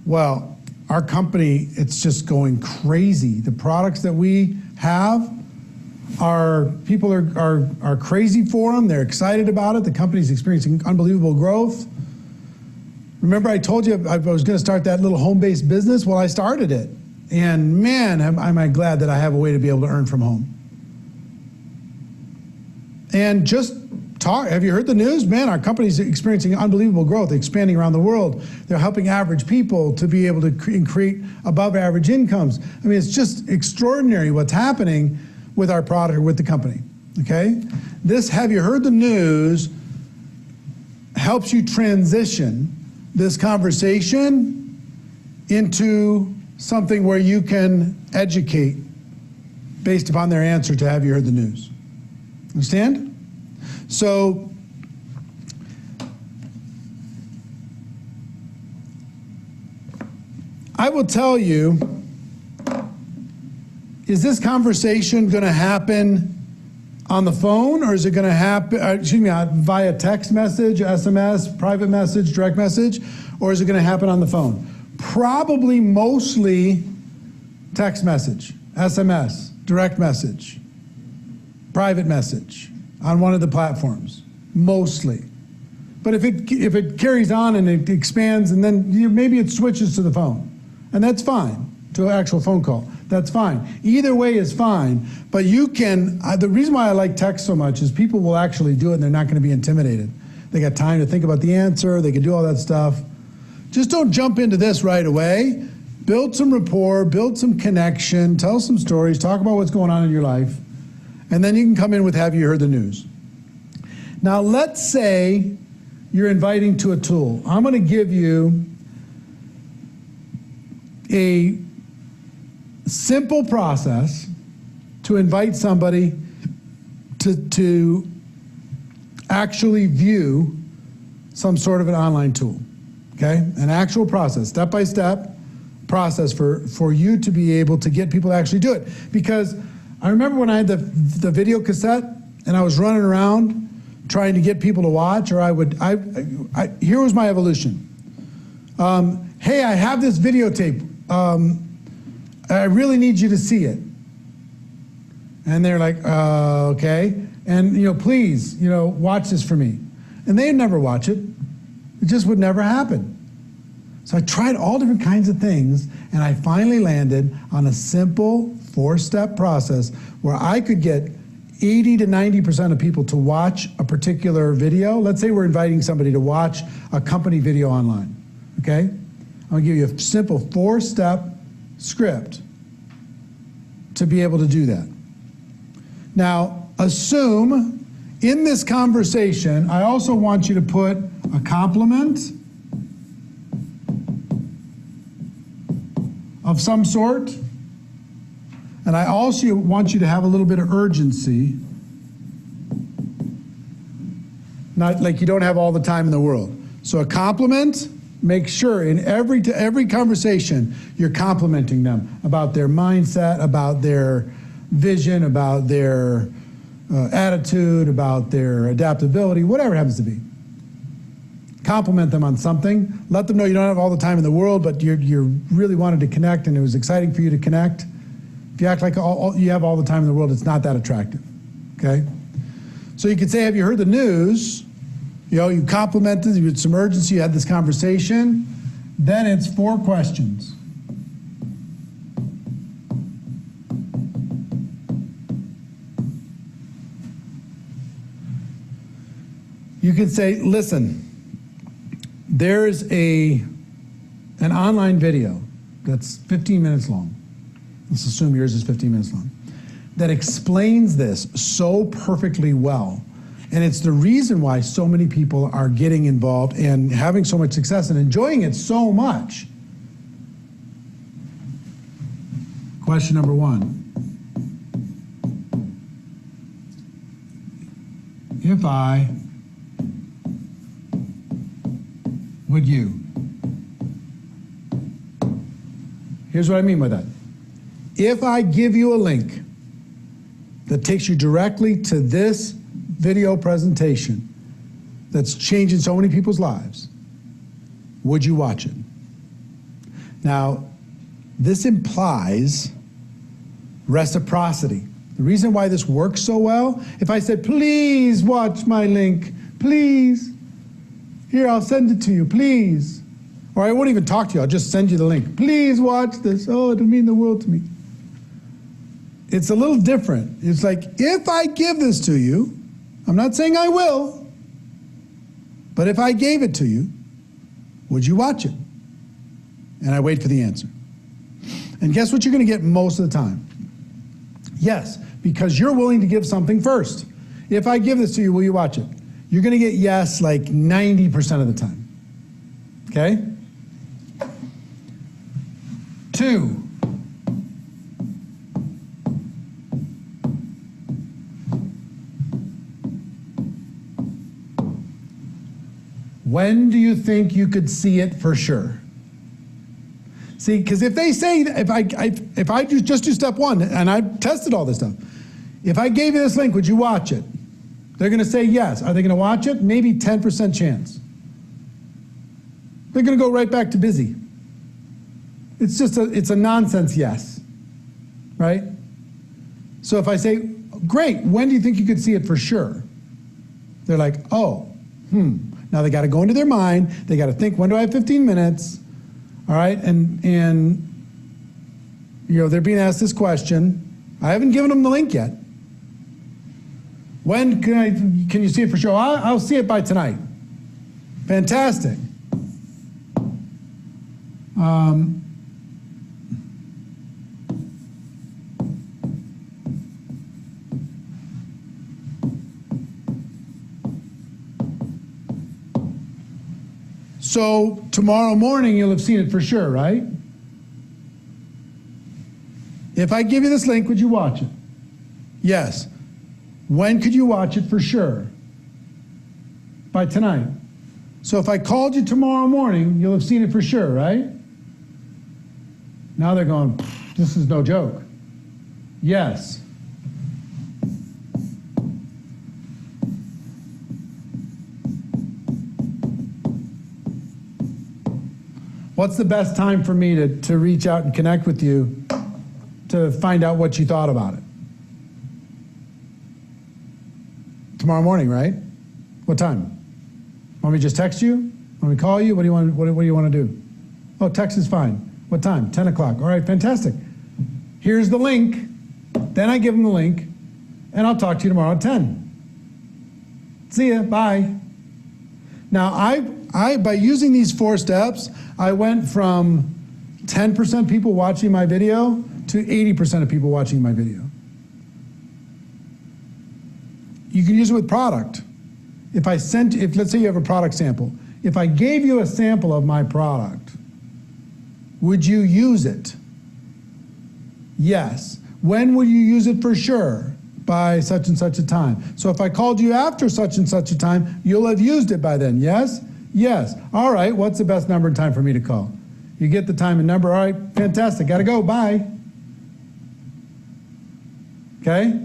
A: Well, our company, it's just going crazy. The products that we have, people are crazy for them. They're excited about it. The company's experiencing unbelievable growth. Remember I told you I was going to start that little home-based business? Well, I started it. And man, am I glad that I have a way to be able to earn from home. And just talk. Have you heard the news? Man, our company's experiencing unbelievable growth, expanding around the world. They're helping average people to be able to create above average incomes. I mean, it's just extraordinary what's happening with our product or with the company, okay? This have you heard the news helps you transition this conversation into something where you can educate based upon their answer to have you heard the news. Understand? So I will tell you, is this conversation going to happen on the phone, or is it going to happen, via text message, SMS, private message, direct message, or is it going to happen on the phone? Probably mostly text message, SMS, direct message, private message on one of the platforms, mostly. But if it carries on and it expands, and then maybe it switches to the phone, and that's fine, to an actual phone call. That's fine. Either way is fine, but you can, the reason why I like text so much is people will actually do it and they're not going to be intimidated. They got time to think about the answer, they can do all that stuff. Just don't jump into this right away. Build some rapport, build some connection, tell some stories, talk about what's going on in your life, and then you can come in with have you heard the news. Now let's say you're inviting to a tool. I'm going to give you a simple process to invite somebody to actually view some sort of an online tool, okay? An actual process, step-by-step process for you to be able to get people to actually do it. Because I remember when I had the video cassette and I was running around trying to get people to watch, or here was my evolution. Hey, I have this videotape. I really need you to see it. And they're like, okay. And, please, watch this for me. And they'd never watch it. It just would never happen. So I tried all different kinds of things, and I finally landed on a simple 4-step process where I could get 80 to 90% of people to watch a particular video. Let's say we're inviting somebody to watch a company video online, okay? I'm gonna give you a simple 4-step script to be able to do that. Now, assume in this conversation, I also want you to put a compliment of some sort, and I also want you to have a little bit of urgency. Not like you don't have all the time in the world. So a compliment, make sure in every conversation you're complimenting them about their mindset, about their vision, about their attitude, about their adaptability, whatever it happens to be. Compliment them on something. Let them know you don't have all the time in the world, but you really wanted to connect and it was exciting for you to connect. If you act like you have all the time in the world, it's not that attractive, okay? So you could say, have you heard the news? You complimented, you had some urgency, you had this conversation. Then it's 4 questions. You could say, listen, there's an online video that's 15 minutes long. Let's assume yours is 15 minutes long, that explains this so perfectly well. And it's the reason why so many people are getting involved and having so much success and enjoying it so much. Question number 1. If I, would you? Here's what I mean by that. If I give you a link that takes you directly to this video presentation that's changing so many people's lives, would you watch it? Now, this implies reciprocity. The reason why this works so well, if I said, please watch my link, please, here, I'll send it to you, please. Or I won't even talk to you, I'll just send you the link. Please watch this, oh, it'll mean the world to me. It's a little different. It's like, if I give this to you, I'm not saying I will, but if I gave it to you, would you watch it? And I wait for the answer. And guess what you're going to get most of the time? Yes, because you're willing to give something first. If I give this to you, will you watch it? You're going to get yes like 90% of the time. Okay? 2. When do you think you could see it for sure? See, because if they say, if I just do step 1, and I've tested all this stuff, If I gave you this link, would you watch it? They're going to say yes. Are they going to watch it? Maybe 10% chance. They're going to go right back to busy. It's a nonsense yes, right? So if I say, great, when do you think you could see it for sure? They're like, oh, Now they got to go into their mind. They got to think, when do I have 15 minutes? All right, and they're being asked this question. I haven't given them the link yet. When can you see it for sure? I'll see it by tonight. Fantastic. So tomorrow morning you'll have seen it for sure, right? If I give you this link, would you watch it? Yes. When could you watch it for sure? By tonight. So if I called you tomorrow morning, you'll have seen it for sure, right? Now they're going, this is no joke. Yes. What's the best time for me to reach out and connect with you to find out what you thought about it? Tomorrow morning, right? What time? Want me to just text you? Want me to call you? What do you want to do? Oh, text is fine. What time? 10 o'clock. All right, fantastic. Here's the link. Then I give them the link, and I'll talk to you tomorrow at 10. See ya. Bye. Now, I by using these 4 steps, I went from 10% people watching my video to 80% of people watching my video. You can use it with product. If let's say you have a product sample, if I gave you a sample of my product, would you use it? Yes. When will you use it for sure? By such and such a time. So if I called you after such and such a time, you'll have used it by then, yes? Yes. All right, what's the best number and time for me to call? You get the time and number, all right, fantastic, gotta go, bye. Okay?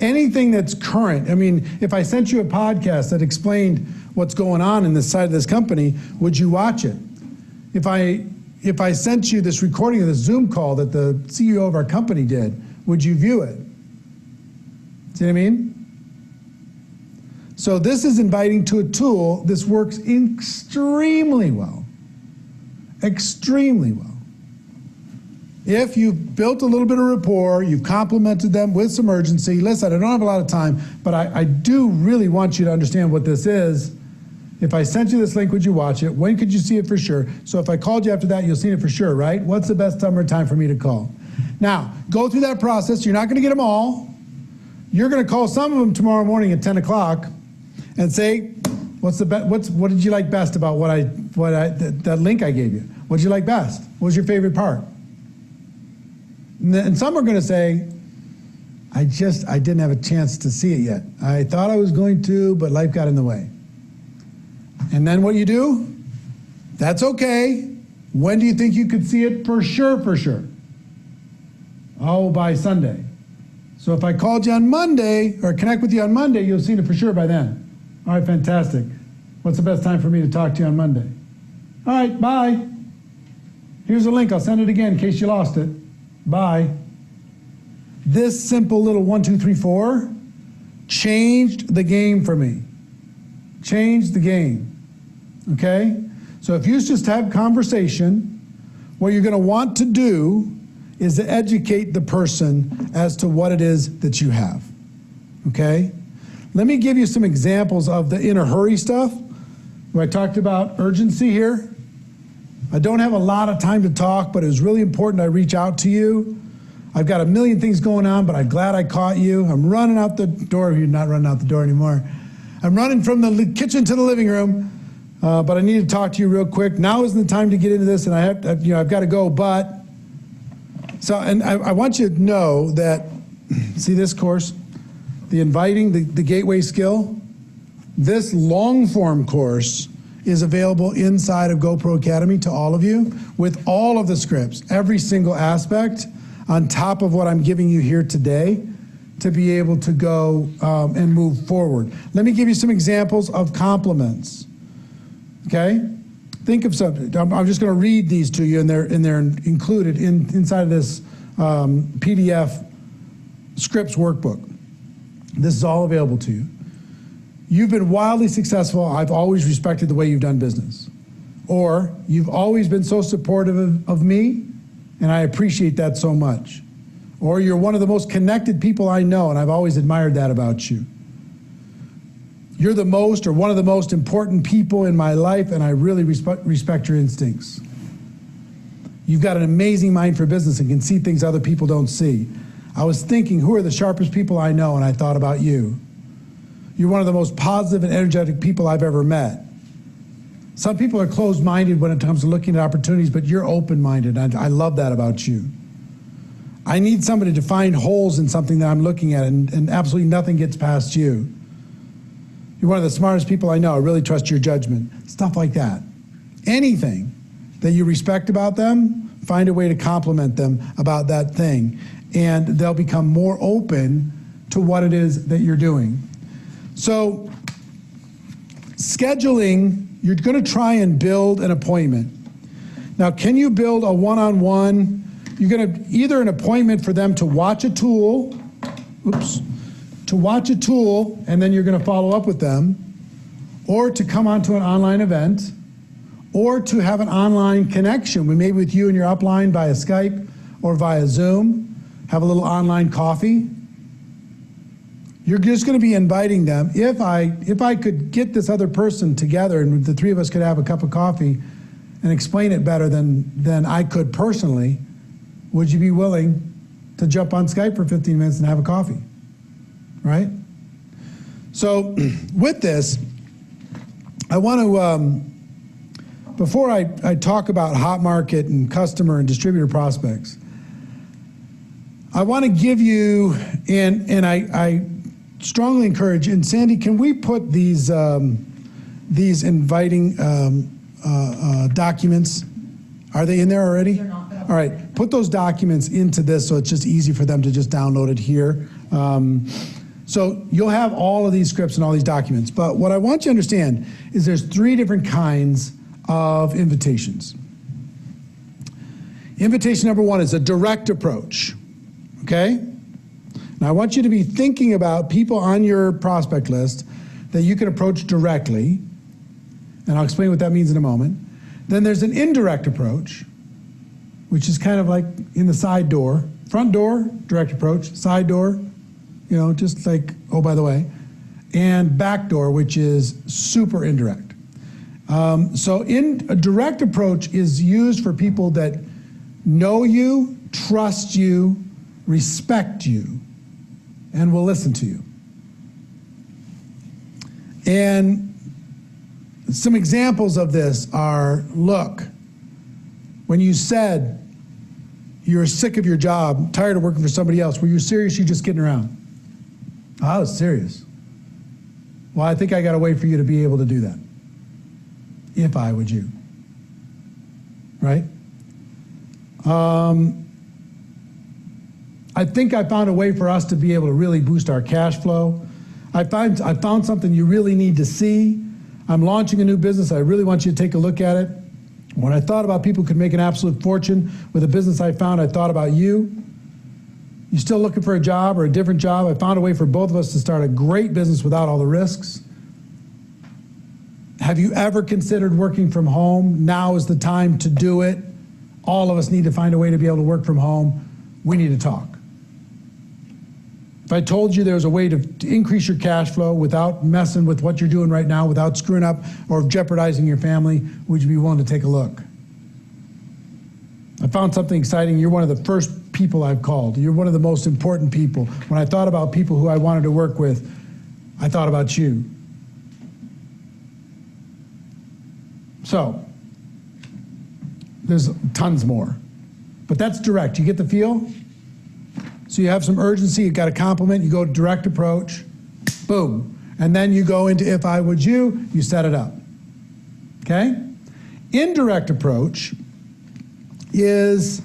A: Anything that's current, I mean, if I sent you a podcast that explained what's going on in this side of this company, would you watch it? If I sent you this recording of this Zoom call that the CEO of our company did, would you view it? See what I mean? So this is inviting to a tool. This works extremely well. Extremely well. If you've built a little bit of rapport, you've complimented them with some urgency. Listen, I don't have a lot of time, but I do really want you to understand what this is. If I sent you this link, would you watch it? When could you see it for sure? So if I called you after that, you'll see it for sure, right? What's the best time for me to call? Now, go through that process. You're not going to get them all. You're going to call some of them tomorrow morning at 10 o'clock and say, what did you like best about that link I gave you? What did you like best? What was your favorite part? And some are going to say, I didn't have a chance to see it yet. I thought I was going to, but life got in the way. And then what you do? That's okay. When do you think you could see it for sure, for sure? Oh, by Sunday. So if I called you on Monday, or connect with you on Monday, you'll see it for sure by then. All right, fantastic. What's the best time for me to talk to you on Monday? All right, bye. Here's a link. I'll send it again in case you lost it. Bye. This simple little 1, 2, 3, 4 changed the game for me. Changed the game. Okay? So if you just have conversation, what you're going to want to do is to educate the person as to what it is that you have. Okay? Let me give you some examples of the in a hurry stuff, where I talked about urgency here. I don't have a lot of time to talk, but it was really important I reach out to you. I've got a million things going on, but I'm glad I caught you. I'm running out the door. You're not running out the door anymore. I'm running from the kitchen to the living room, but I need to talk to you real quick. Now isn't the time to get into this, and I've got to go, but. So, and I want you to know that, see this course, the inviting, the gateway skill, this long form course is available inside of GoPro Academy to all of you with all of the scripts, every single aspect on top of what I'm giving you here today. to be able to go and move forward. Let me give you some examples of compliments. Okay? Think of something. I'm just going to read these to you, and they're included inside of this PDF scripts workbook. This is all available to you. You've been wildly successful. I've always respected the way you've done business. Or, you've always been so supportive of me, and I appreciate that so much. Or, you're one of the most connected people I know, and I've always admired that about you. You're the most or one of the most important people in my life, and I really respect your instincts. You've got an amazing mind for business and can see things other people don't see. I was thinking, who are the sharpest people I know, and I thought about you. You're one of the most positive and energetic people I've ever met. Some people are closed-minded when it comes to looking at opportunities, but you're open-minded, and I love that about you. I need somebody to find holes in something that I'm looking at, and absolutely nothing gets past you. You're one of the smartest people I know. I really trust your judgment. Stuff like that. Anything that you respect about them, find a way to compliment them about that thing, and they'll become more open to what it is that you're doing. So, scheduling, you're going to try and build an appointment. Now, can you build a one-on-one? You're going to either an appointment for them to watch a tool, to watch a tool, and then you're going to follow up with them, or to come onto an online event, or to have an online connection, maybe with you and your upline via Skype or via Zoom, have a little online coffee. You're just going to be inviting them. If I could get this other person together and the three of us could have a cup of coffee and explain it better than I could personally, would you be willing to jump on Skype for 15 minutes and have a coffee? Right? So with this, I want to, before I talk about hot market and customer and distributor prospects, I want to give you, and I strongly encourage, and Sandy, can we put these inviting documents, are they in there already?
E: They're not.
A: All right, put those documents into this so it's just easy for them to just download it here. So you'll have all of these scripts and all these documents, but what I want you to understand is there's 3 different kinds of invitations. Invitation number 1 is a direct approach, okay? Now I want you to be thinking about people on your prospect list that you can approach directly, and I'll explain what that means in a moment. Then there's an indirect approach, which is kind of like in the side door. Front door, direct approach. Side door, you know, just like, oh, by the way. And back door, which is super indirect. So a direct approach is used for people that know you, trust you, respect you, and will listen to you. And some examples of this are, look, when you said you're sick of your job, tired of working for somebody else, were you serious? You just kidding around? I was serious. Well, I think I got to wait for you to be able to do that. If I would you. Right? I think I found a way for us to be able to really boost our cash flow. I found something you really need to see. I'm launching a new business. I really want you to take a look at it. When I thought about people who could make an absolute fortune with a business I found, I thought about you. You still looking for a job or a different job? I found a way for both of us to start a great business without all the risks. Have you ever considered working from home? Now is the time to do it. All of us need to find a way to be able to work from home. We need to talk. If I told you there was a way to increase your cash flow without messing with what you're doing right now, without screwing up or jeopardizing your family, would you be willing to take a look? I found something exciting. You're one of the first people I've called. You're one of the most important people. When I thought about people who I wanted to work with, I thought about you. So, there's tons more. But that's direct. You get the feel? So you have some urgency, you got a compliment, you go to direct approach, boom. And then you go into if I would you set it up. Okay? Indirect approach is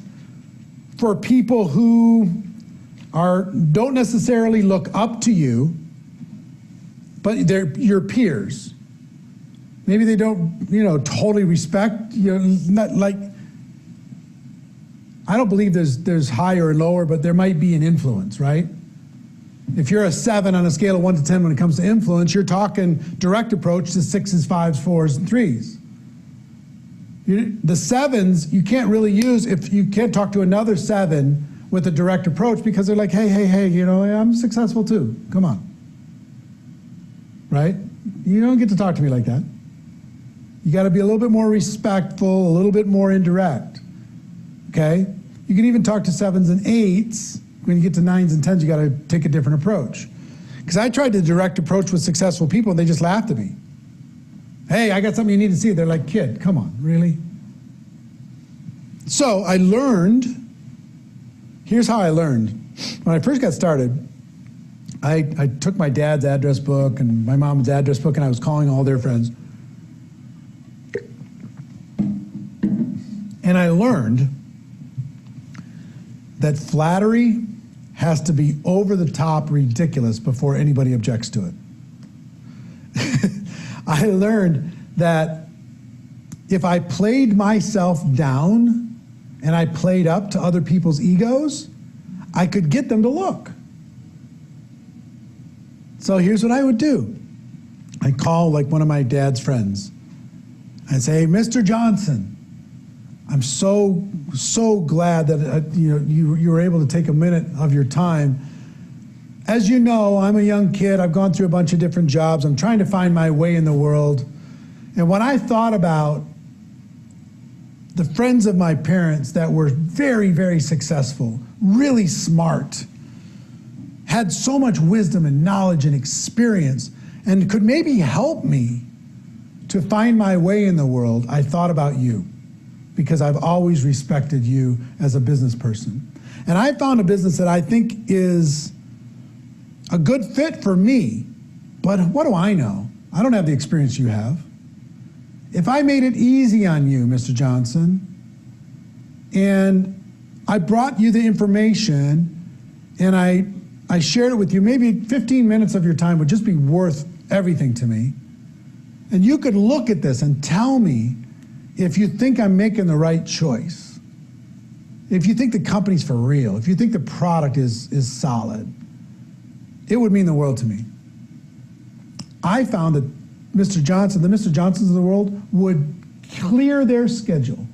A: for people who don't necessarily look up to you, but they're your peers. Maybe they don't, totally respect you. Not like, I don't believe there's higher and lower, but there might be an influence, right? If you're a 7 on a scale of 1 to 10 when it comes to influence, you're talking direct approach to 6s, 5s, 4s, and 3s. The 7s you can't really use if you can't talk to another 7 with a direct approach because they're like, hey, I'm successful too. Come on. Right? You don't get to talk to me like that. You got to be a little bit more respectful, a little bit more indirect. Okay? You can even talk to 7s and 8s. When you get to 9s and 10s, you got to take a different approach. Because I tried the direct approach with successful people, and they just laughed at me. Hey, I got something you need to see. They're like, kid, come on, really? So I learned, here's how I learned. When I first got started, I took my dad's address book and my mom's address book, and I was calling all their friends. And I learned that flattery has to be over the top ridiculous before anybody objects to it. I learned that if I played myself down and I played up to other people's egos, I could get them to look. So here's what I would do. I'd call like one of my dad's friends. I'd say, hey, Mr. Johnson, I'm so glad that you were able to take a minute of your time. As you know, I'm a young kid. I've gone through a bunch of different jobs. I'm trying to find my way in the world. And when I thought about the friends of my parents that were very, very successful, really smart, had so much wisdom and knowledge and experience, and could maybe help me to find my way in the world, I thought about you. Because I've always respected you as a business person. And I found a business that I think is a good fit for me, but what do I know? I don't have the experience you have. If I made it easy on you, Mr. Johnson, and I brought you the information and I shared it with you, maybe 15 minutes of your time would just be worth everything to me. And you could look at this and tell me if you think I'm making the right choice, if you think the company's for real, if you think the product is solid, it would mean the world to me. I found that the Mr. Johnsons of the world would clear their schedule.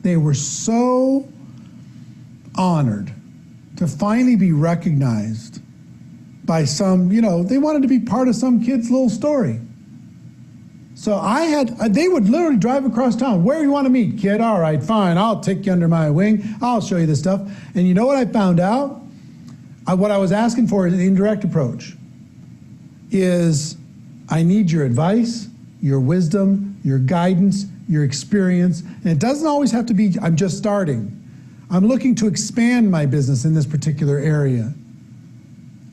A: They were so honored to finally be recognized by some, they wanted to be part of some kid's little story. So they would literally drive across town. Where do you want to meet, kid? All right, fine. I'll take you under my wing. I'll show you this stuff. And you know what I found out? What I was asking for is an indirect approach. Is I need your advice, your wisdom, your guidance, your experience. And it doesn't always have to be, I'm just starting. I'm looking to expand my business in this particular area.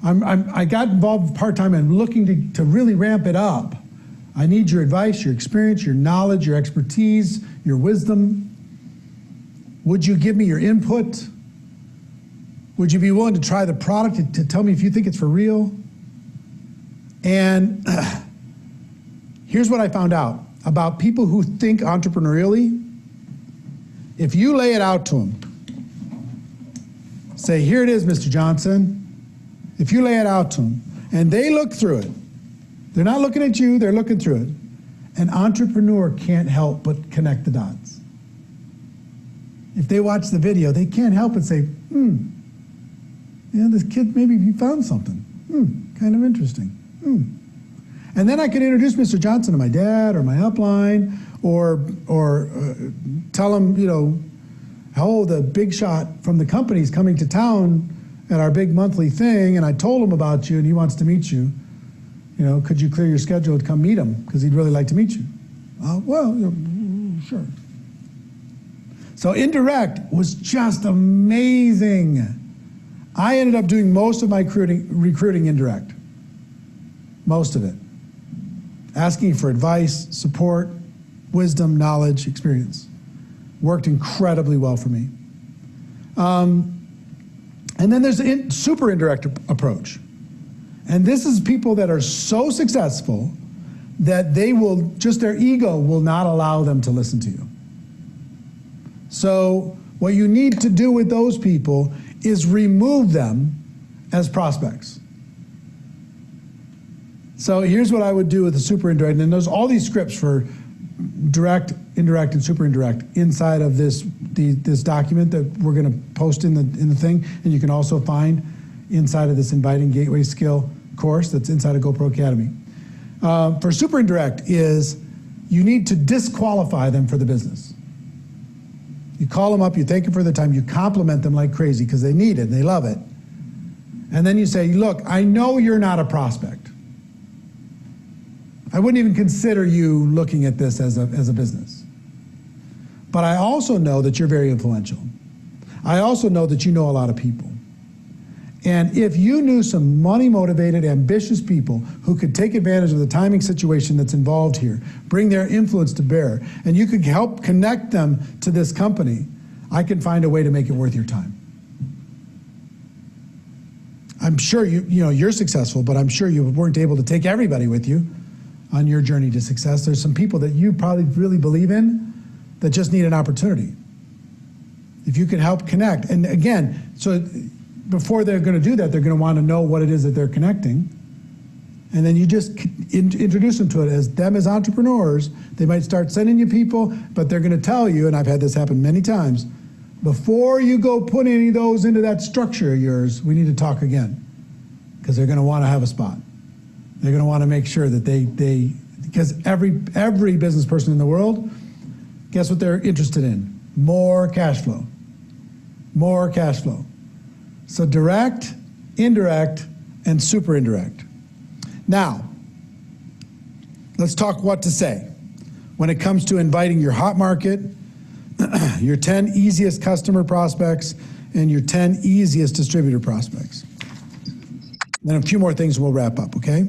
A: I got involved part-time and looking to really ramp it up. I need your advice, your experience, your knowledge, your expertise, your wisdom. Would you give me your input? Would you be willing to try the product to tell me if you think it's for real? And here's what I found out about people who think entrepreneurially. If you lay it out to them, say, here it is, Mr. Johnson. If you lay it out to them, and they look through it, they're not looking at you, they're looking through it. An entrepreneur can't help but connect the dots. If they watch the video, they can't help but say, this kid, maybe he found something. Kind of interesting. And then I could introduce Mr. Johnson to my dad or my upline, or tell him, oh, the big shot from the company's coming to town at our big monthly thing, and I told him about you, and he wants to meet you. Could you clear your schedule to come meet him? Because he'd really like to meet you. Sure. So indirect was just amazing. I ended up doing most of my recruiting indirect. Most of it. Asking for advice, support, wisdom, knowledge, experience. Worked incredibly well for me. And then there's the super indirect approach. And this is people that are so successful that they will, just their ego will not allow them to listen to you. So what you need to do with those people is remove them as prospects. So here's what I would do with the super indirect, and there's all these scripts for direct, indirect, and super indirect inside of this document that we're going to post in the thing, and you can also find inside of this Inviting Gateway Skill course that's inside of GoPro Academy. For super indirect is you need to disqualify them for the business. You call them up, you thank them for their time, you compliment them like crazy because they need it and they love it. And then you say, look, I know you're not a prospect. I wouldn't even consider you looking at this as a business. But I also know that you're very influential. I also know that you know a lot of people. And if you knew some money-motivated, ambitious people who could take advantage of the timing situation that's involved here, bring their influence to bear, and you could help connect them to this company, I can find a way to make it worth your time. I'm sure you're successful, but I'm sure you weren't able to take everybody with you on your journey to success. There's some people that you probably really believe in that just need an opportunity. If you can help connect, and again, so before they're going to do that, they're going to want to know what it is that they're connecting, and then you just introduce them to it as them as entrepreneurs. They might start sending you people, but they're going to tell you, and I've had this happen many times, before you go put any of those into that structure of yours, we need to talk again, because they're going to want to have a spot. They're going to want to make sure that because every business person in the world, guess what they're interested in? More cash flow. More cash flow. So direct, indirect, and super indirect. Now, let's talk what to say when it comes to inviting your hot market, your 10 easiest customer prospects, and your 10 easiest distributor prospects. Then a few more things and we'll wrap up, okay?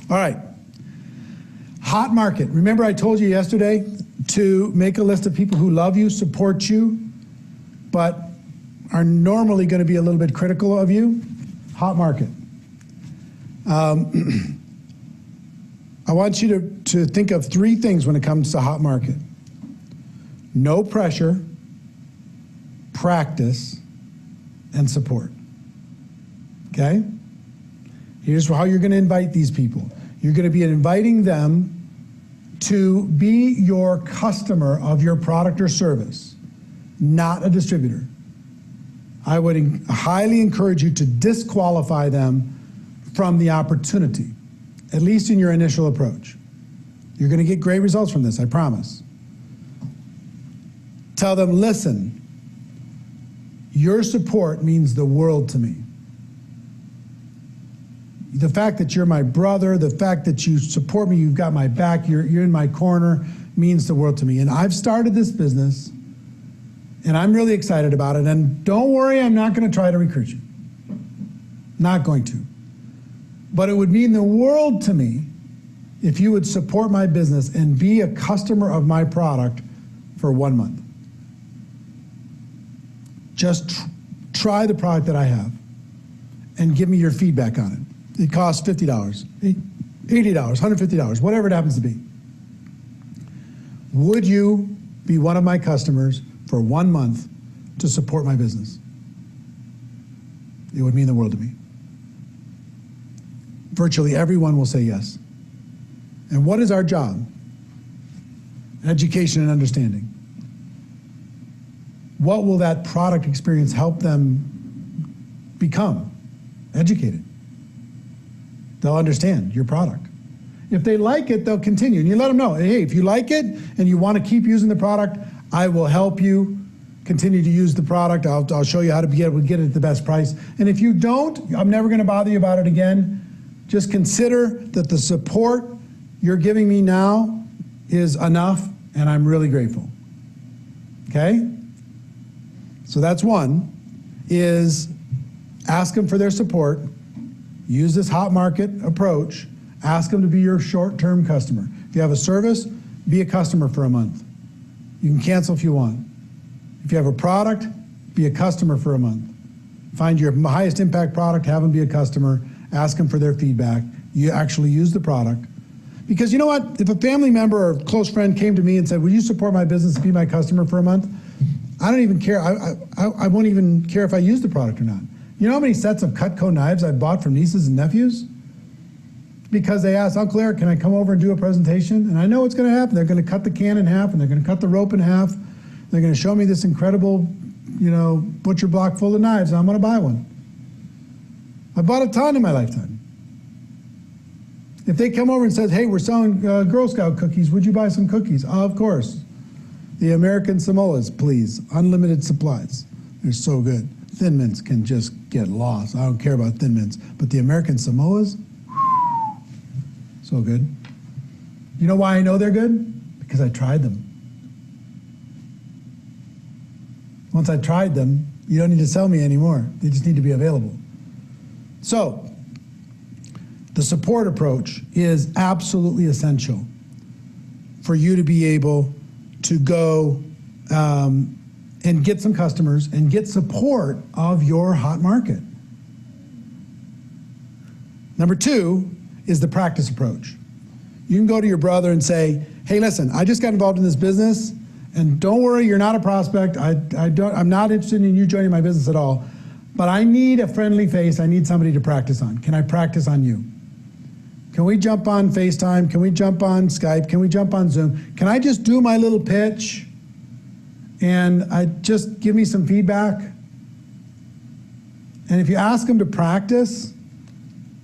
A: All right. Hot market. Remember I told you yesterday to make a list of people who love you, support you, but are normally going to be a little bit critical of you? Hot market. I want you to think of 3 things when it comes to hot market. No pressure, practice, and support. Okay? Here's how you're going to invite these people. You're going to be inviting them to be your customer of your product or service, not a distributor. I would highly encourage you to disqualify them from the opportunity, at least in your initial approach. You're going to get great results from this, I promise. Tell them, listen, your support means the world to me. The fact that you're my brother, the fact that you support me, you've got my back, you're in my corner, means the world to me. And I've started this business, and I'm really excited about it. And don't worry, I'm not going to try to recruit you. Not going to. But it would mean the world to me if you would support my business and be a customer of my product for 1 month. Just try the product that I have and give me your feedback on it. It costs $50, $80, $150, whatever it happens to be. Would you be one of my customers for 1 month to support my business? It would mean the world to me. Virtually everyone will say yes. And what is our job? Education and understanding. What will that product experience help them become? Educated. They'll understand your product. If they like it, they'll continue. And you let them know, hey, if you like it and you want to keep using the product, I will help you continue to use the product. I'll show you how to be able to get it at the best price. And if you don't, I'm never going to bother you about it again. Just consider that the support you're giving me now is enough, and I'm really grateful. Okay? So that's one, is ask them for their support. Use this hot market approach. Ask them to be your short-term customer. If you have a service, be a customer for a month. You can cancel if you want. If you have a product, be a customer for a month. Find your highest impact product, have them be a customer, ask them for their feedback. You actually use the product. Because you know what? If a family member or a close friend came to me and said, will you support my business and be my customer for a month? I don't even care. I won't even care if I use the product or not. You know how many sets of Cutco knives I've bought from nieces and nephews? Because they asked, Uncle Eric, can I come over and do a presentation? And I know what's going to happen. They're going to cut the can in half, and they're going to cut the rope in half. They're going to show me this incredible, butcher block full of knives, and I'm going to buy one. I bought a ton in my lifetime. If they come over and says, hey, we're selling Girl Scout cookies, would you buy some cookies? Of course. The American Samoas, please. Unlimited supplies. They're so good. Thin Mints can just get lost. I don't care about Thin Mints. But the American Samoas, so good. You know why I know they're good? Because I tried them. Once I tried them, you don't need to sell me anymore. They just need to be available. So, the support approach is absolutely essential for you to be able to go and get some customers and get support of your hot market. Number 2 is the practice approach. You can go to your brother and say, hey, listen, I just got involved in this business, and don't worry, you're not a prospect. I'm not interested in you joining my business at all, but I need a friendly face. I need somebody to practice on. Can I practice on you? Can we jump on FaceTime? Can we jump on Skype? Can we jump on Zoom? Can I just do my little pitch and just give me some feedback? And if you ask them to practice,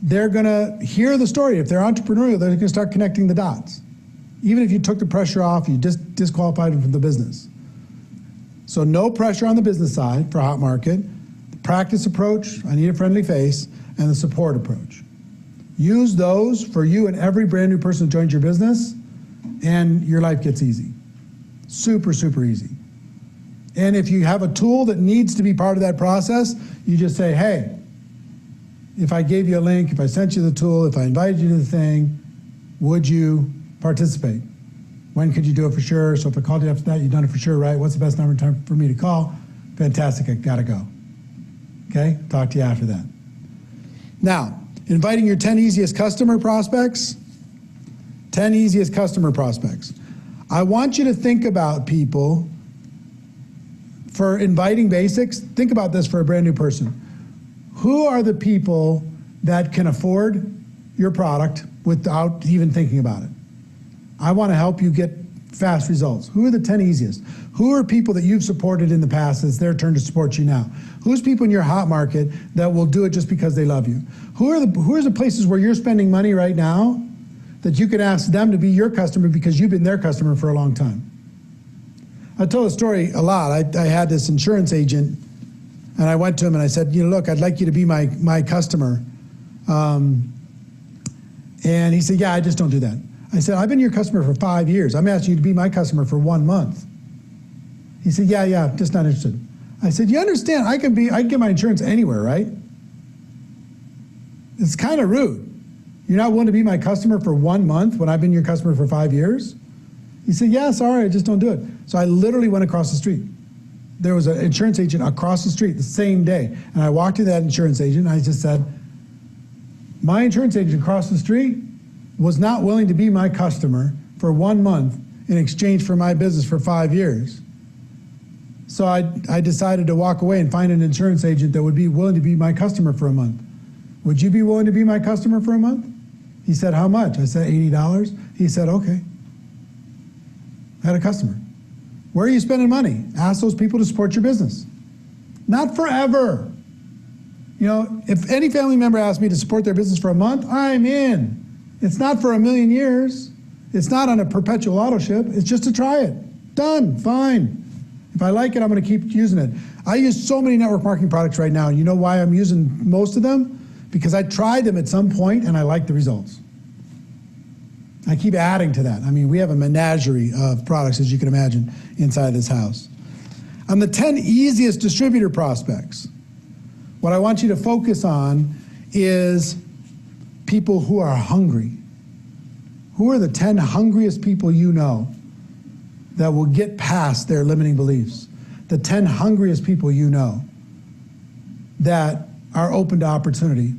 A: they're going to hear the story. If they're entrepreneurial, they're going to start connecting the dots. Even if you took the pressure off, you just disqualified them from the business. So no pressure on the business side for hot market. The practice approach, I need a friendly face, and the support approach. Use those for you and every brand new person who joins your business, and your life gets easy. Super, super easy. And if you have a tool that needs to be part of that process, you just say, hey, if I gave you a link, if I sent you the tool, if I invited you to the thing, would you participate? When could you do it for sure? So if I called you after that, you've done it for sure, right? What's the best number of time for me to call? Fantastic, I gotta go. Okay, talk to you after that. Now, inviting your 10 easiest customer prospects. 10 easiest customer prospects. I want you to think about people for inviting basics. Think about this for a brand new person. Who are the people that can afford your product without even thinking about it? I want to help you get fast results. Who are the 10 easiest? Who are people that you've supported in the past? It's their turn to support you now. Who's people in your hot market that will do it just because they love you? Who are the places where you're spending money right now that you could ask them to be your customer because you've been their customer for a long time? I tell the story a lot. I had this insurance agent, and I went to him and I said, look, I'd like you to be my customer. And he said, yeah, I just don't do that. I said, I've been your customer for 5 years. I'm asking you to be my customer for 1 month. He said, yeah, just not interested. I said, you understand, I can get my insurance anywhere, right? It's kind of rude. You're not willing to be my customer for 1 month when I've been your customer for 5 years? He said, yeah, sorry, I just don't do it. So I literally went across the street. There was an insurance agent across the street the same day. And I walked to that insurance agent and I just said, my insurance agent across the street was not willing to be my customer for 1 month in exchange for my business for 5 years. So I decided to walk away and find an insurance agent that would be willing to be my customer for a month. Would you be willing to be my customer for a month? He said, how much? I said, $80. He said, okay. I had a customer. Where are you spending money? Ask those people to support your business. Not forever. If any family member asks me to support their business for a month, I'm in. It's not for a million years. It's not on a perpetual auto ship. It's just to try it. Done, fine. If I like it, I'm going to keep using it. I use so many network marketing products right now, and you know why I'm using most of them? Because I tried them at some point and I like the results. I keep adding to that. I mean, we have a menagerie of products, as you can imagine, inside this house. On the 10 easiest distributor prospects, what I want you to focus on is people who are hungry, Who are the 10 hungriest people you know that will get past their limiting beliefs? The 10 hungriest people you know that are open to opportunity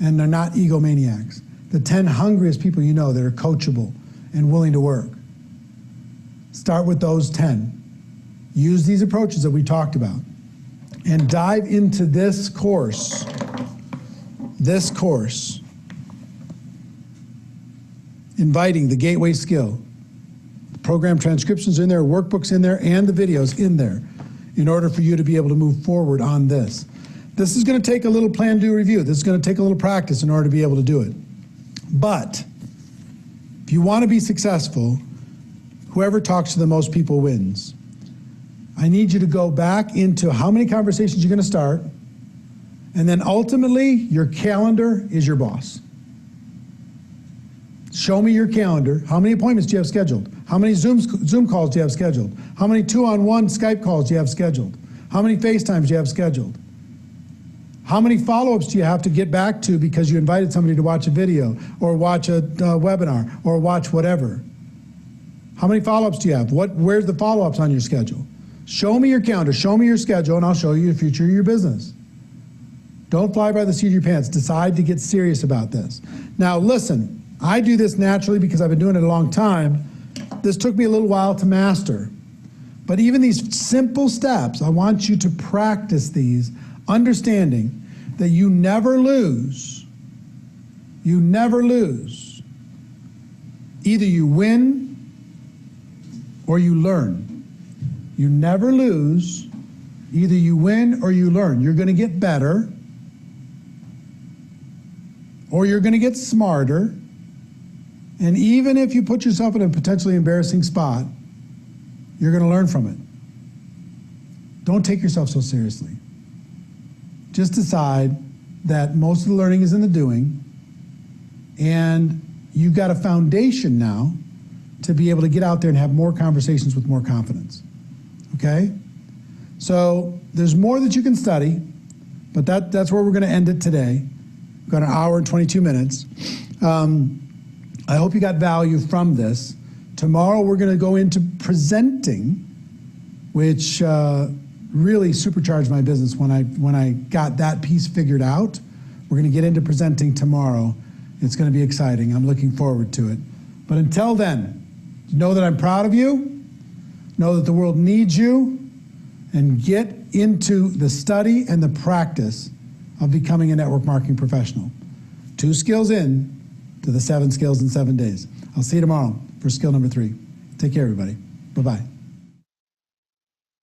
A: and they're not egomaniacs. The 10 hungriest people you know that are coachable and willing to work. Start with those 10. Use these approaches that we talked about and dive into this course. This course. Inviting the gateway skill. The program transcriptions in there, workbooks in there, and the videos in there in order for you to be able to move forward on this. This is going to take a little plan, do, review. This is going to take a little practice in order to be able to do it. But if you want to be successful, whoever talks to the most people wins. I need you to go back into how many conversations you're going to start, and then ultimately your calendar is your boss. Show me your calendar. How many appointments do you have scheduled? How many Zoom calls do you have scheduled? How many 2-on-1 Skype calls do you have scheduled? How many FaceTimes do you have scheduled? How many follow-ups do you have to get back to because you invited somebody to watch a video or watch a webinar or watch whatever? How many follow-ups do you have? Where's the follow-ups on your schedule? Show me your calendar, show me your schedule, and I'll show you the future of your business. Don't fly by the seat of your pants. Decide to get serious about this. Now listen, I do this naturally because I've been doing it a long time. This took me a little while to master. But even these simple steps, I want you to practice these, understanding that you never lose. You never lose. Either you win or you learn. You never lose. Either you win or you learn. You're going to get better or you're going to get smarter. And even if you put yourself in a potentially embarrassing spot, you're going to learn from it. Don't take yourself so seriously. Just decide that most of the learning is in the doing, and you've got a foundation now to be able to get out there and have more conversations with more confidence. Okay? So there's more that you can study, but that's where we're going to end it today. We've got an hour and 22 minutes. I hope you got value from this. Tomorrow we're going to go into presenting, which really supercharged my business when I got that piece figured out. We're going to get into presenting tomorrow. It's going to be exciting. I'm looking forward to it. But until then, know that I'm proud of you. Know that the world needs you. And get into the study and the practice of becoming a network marketing professional. 2 skills in to the 7 skills in 7 days. I'll see you tomorrow for skill number 3. Take care, everybody. Bye-bye.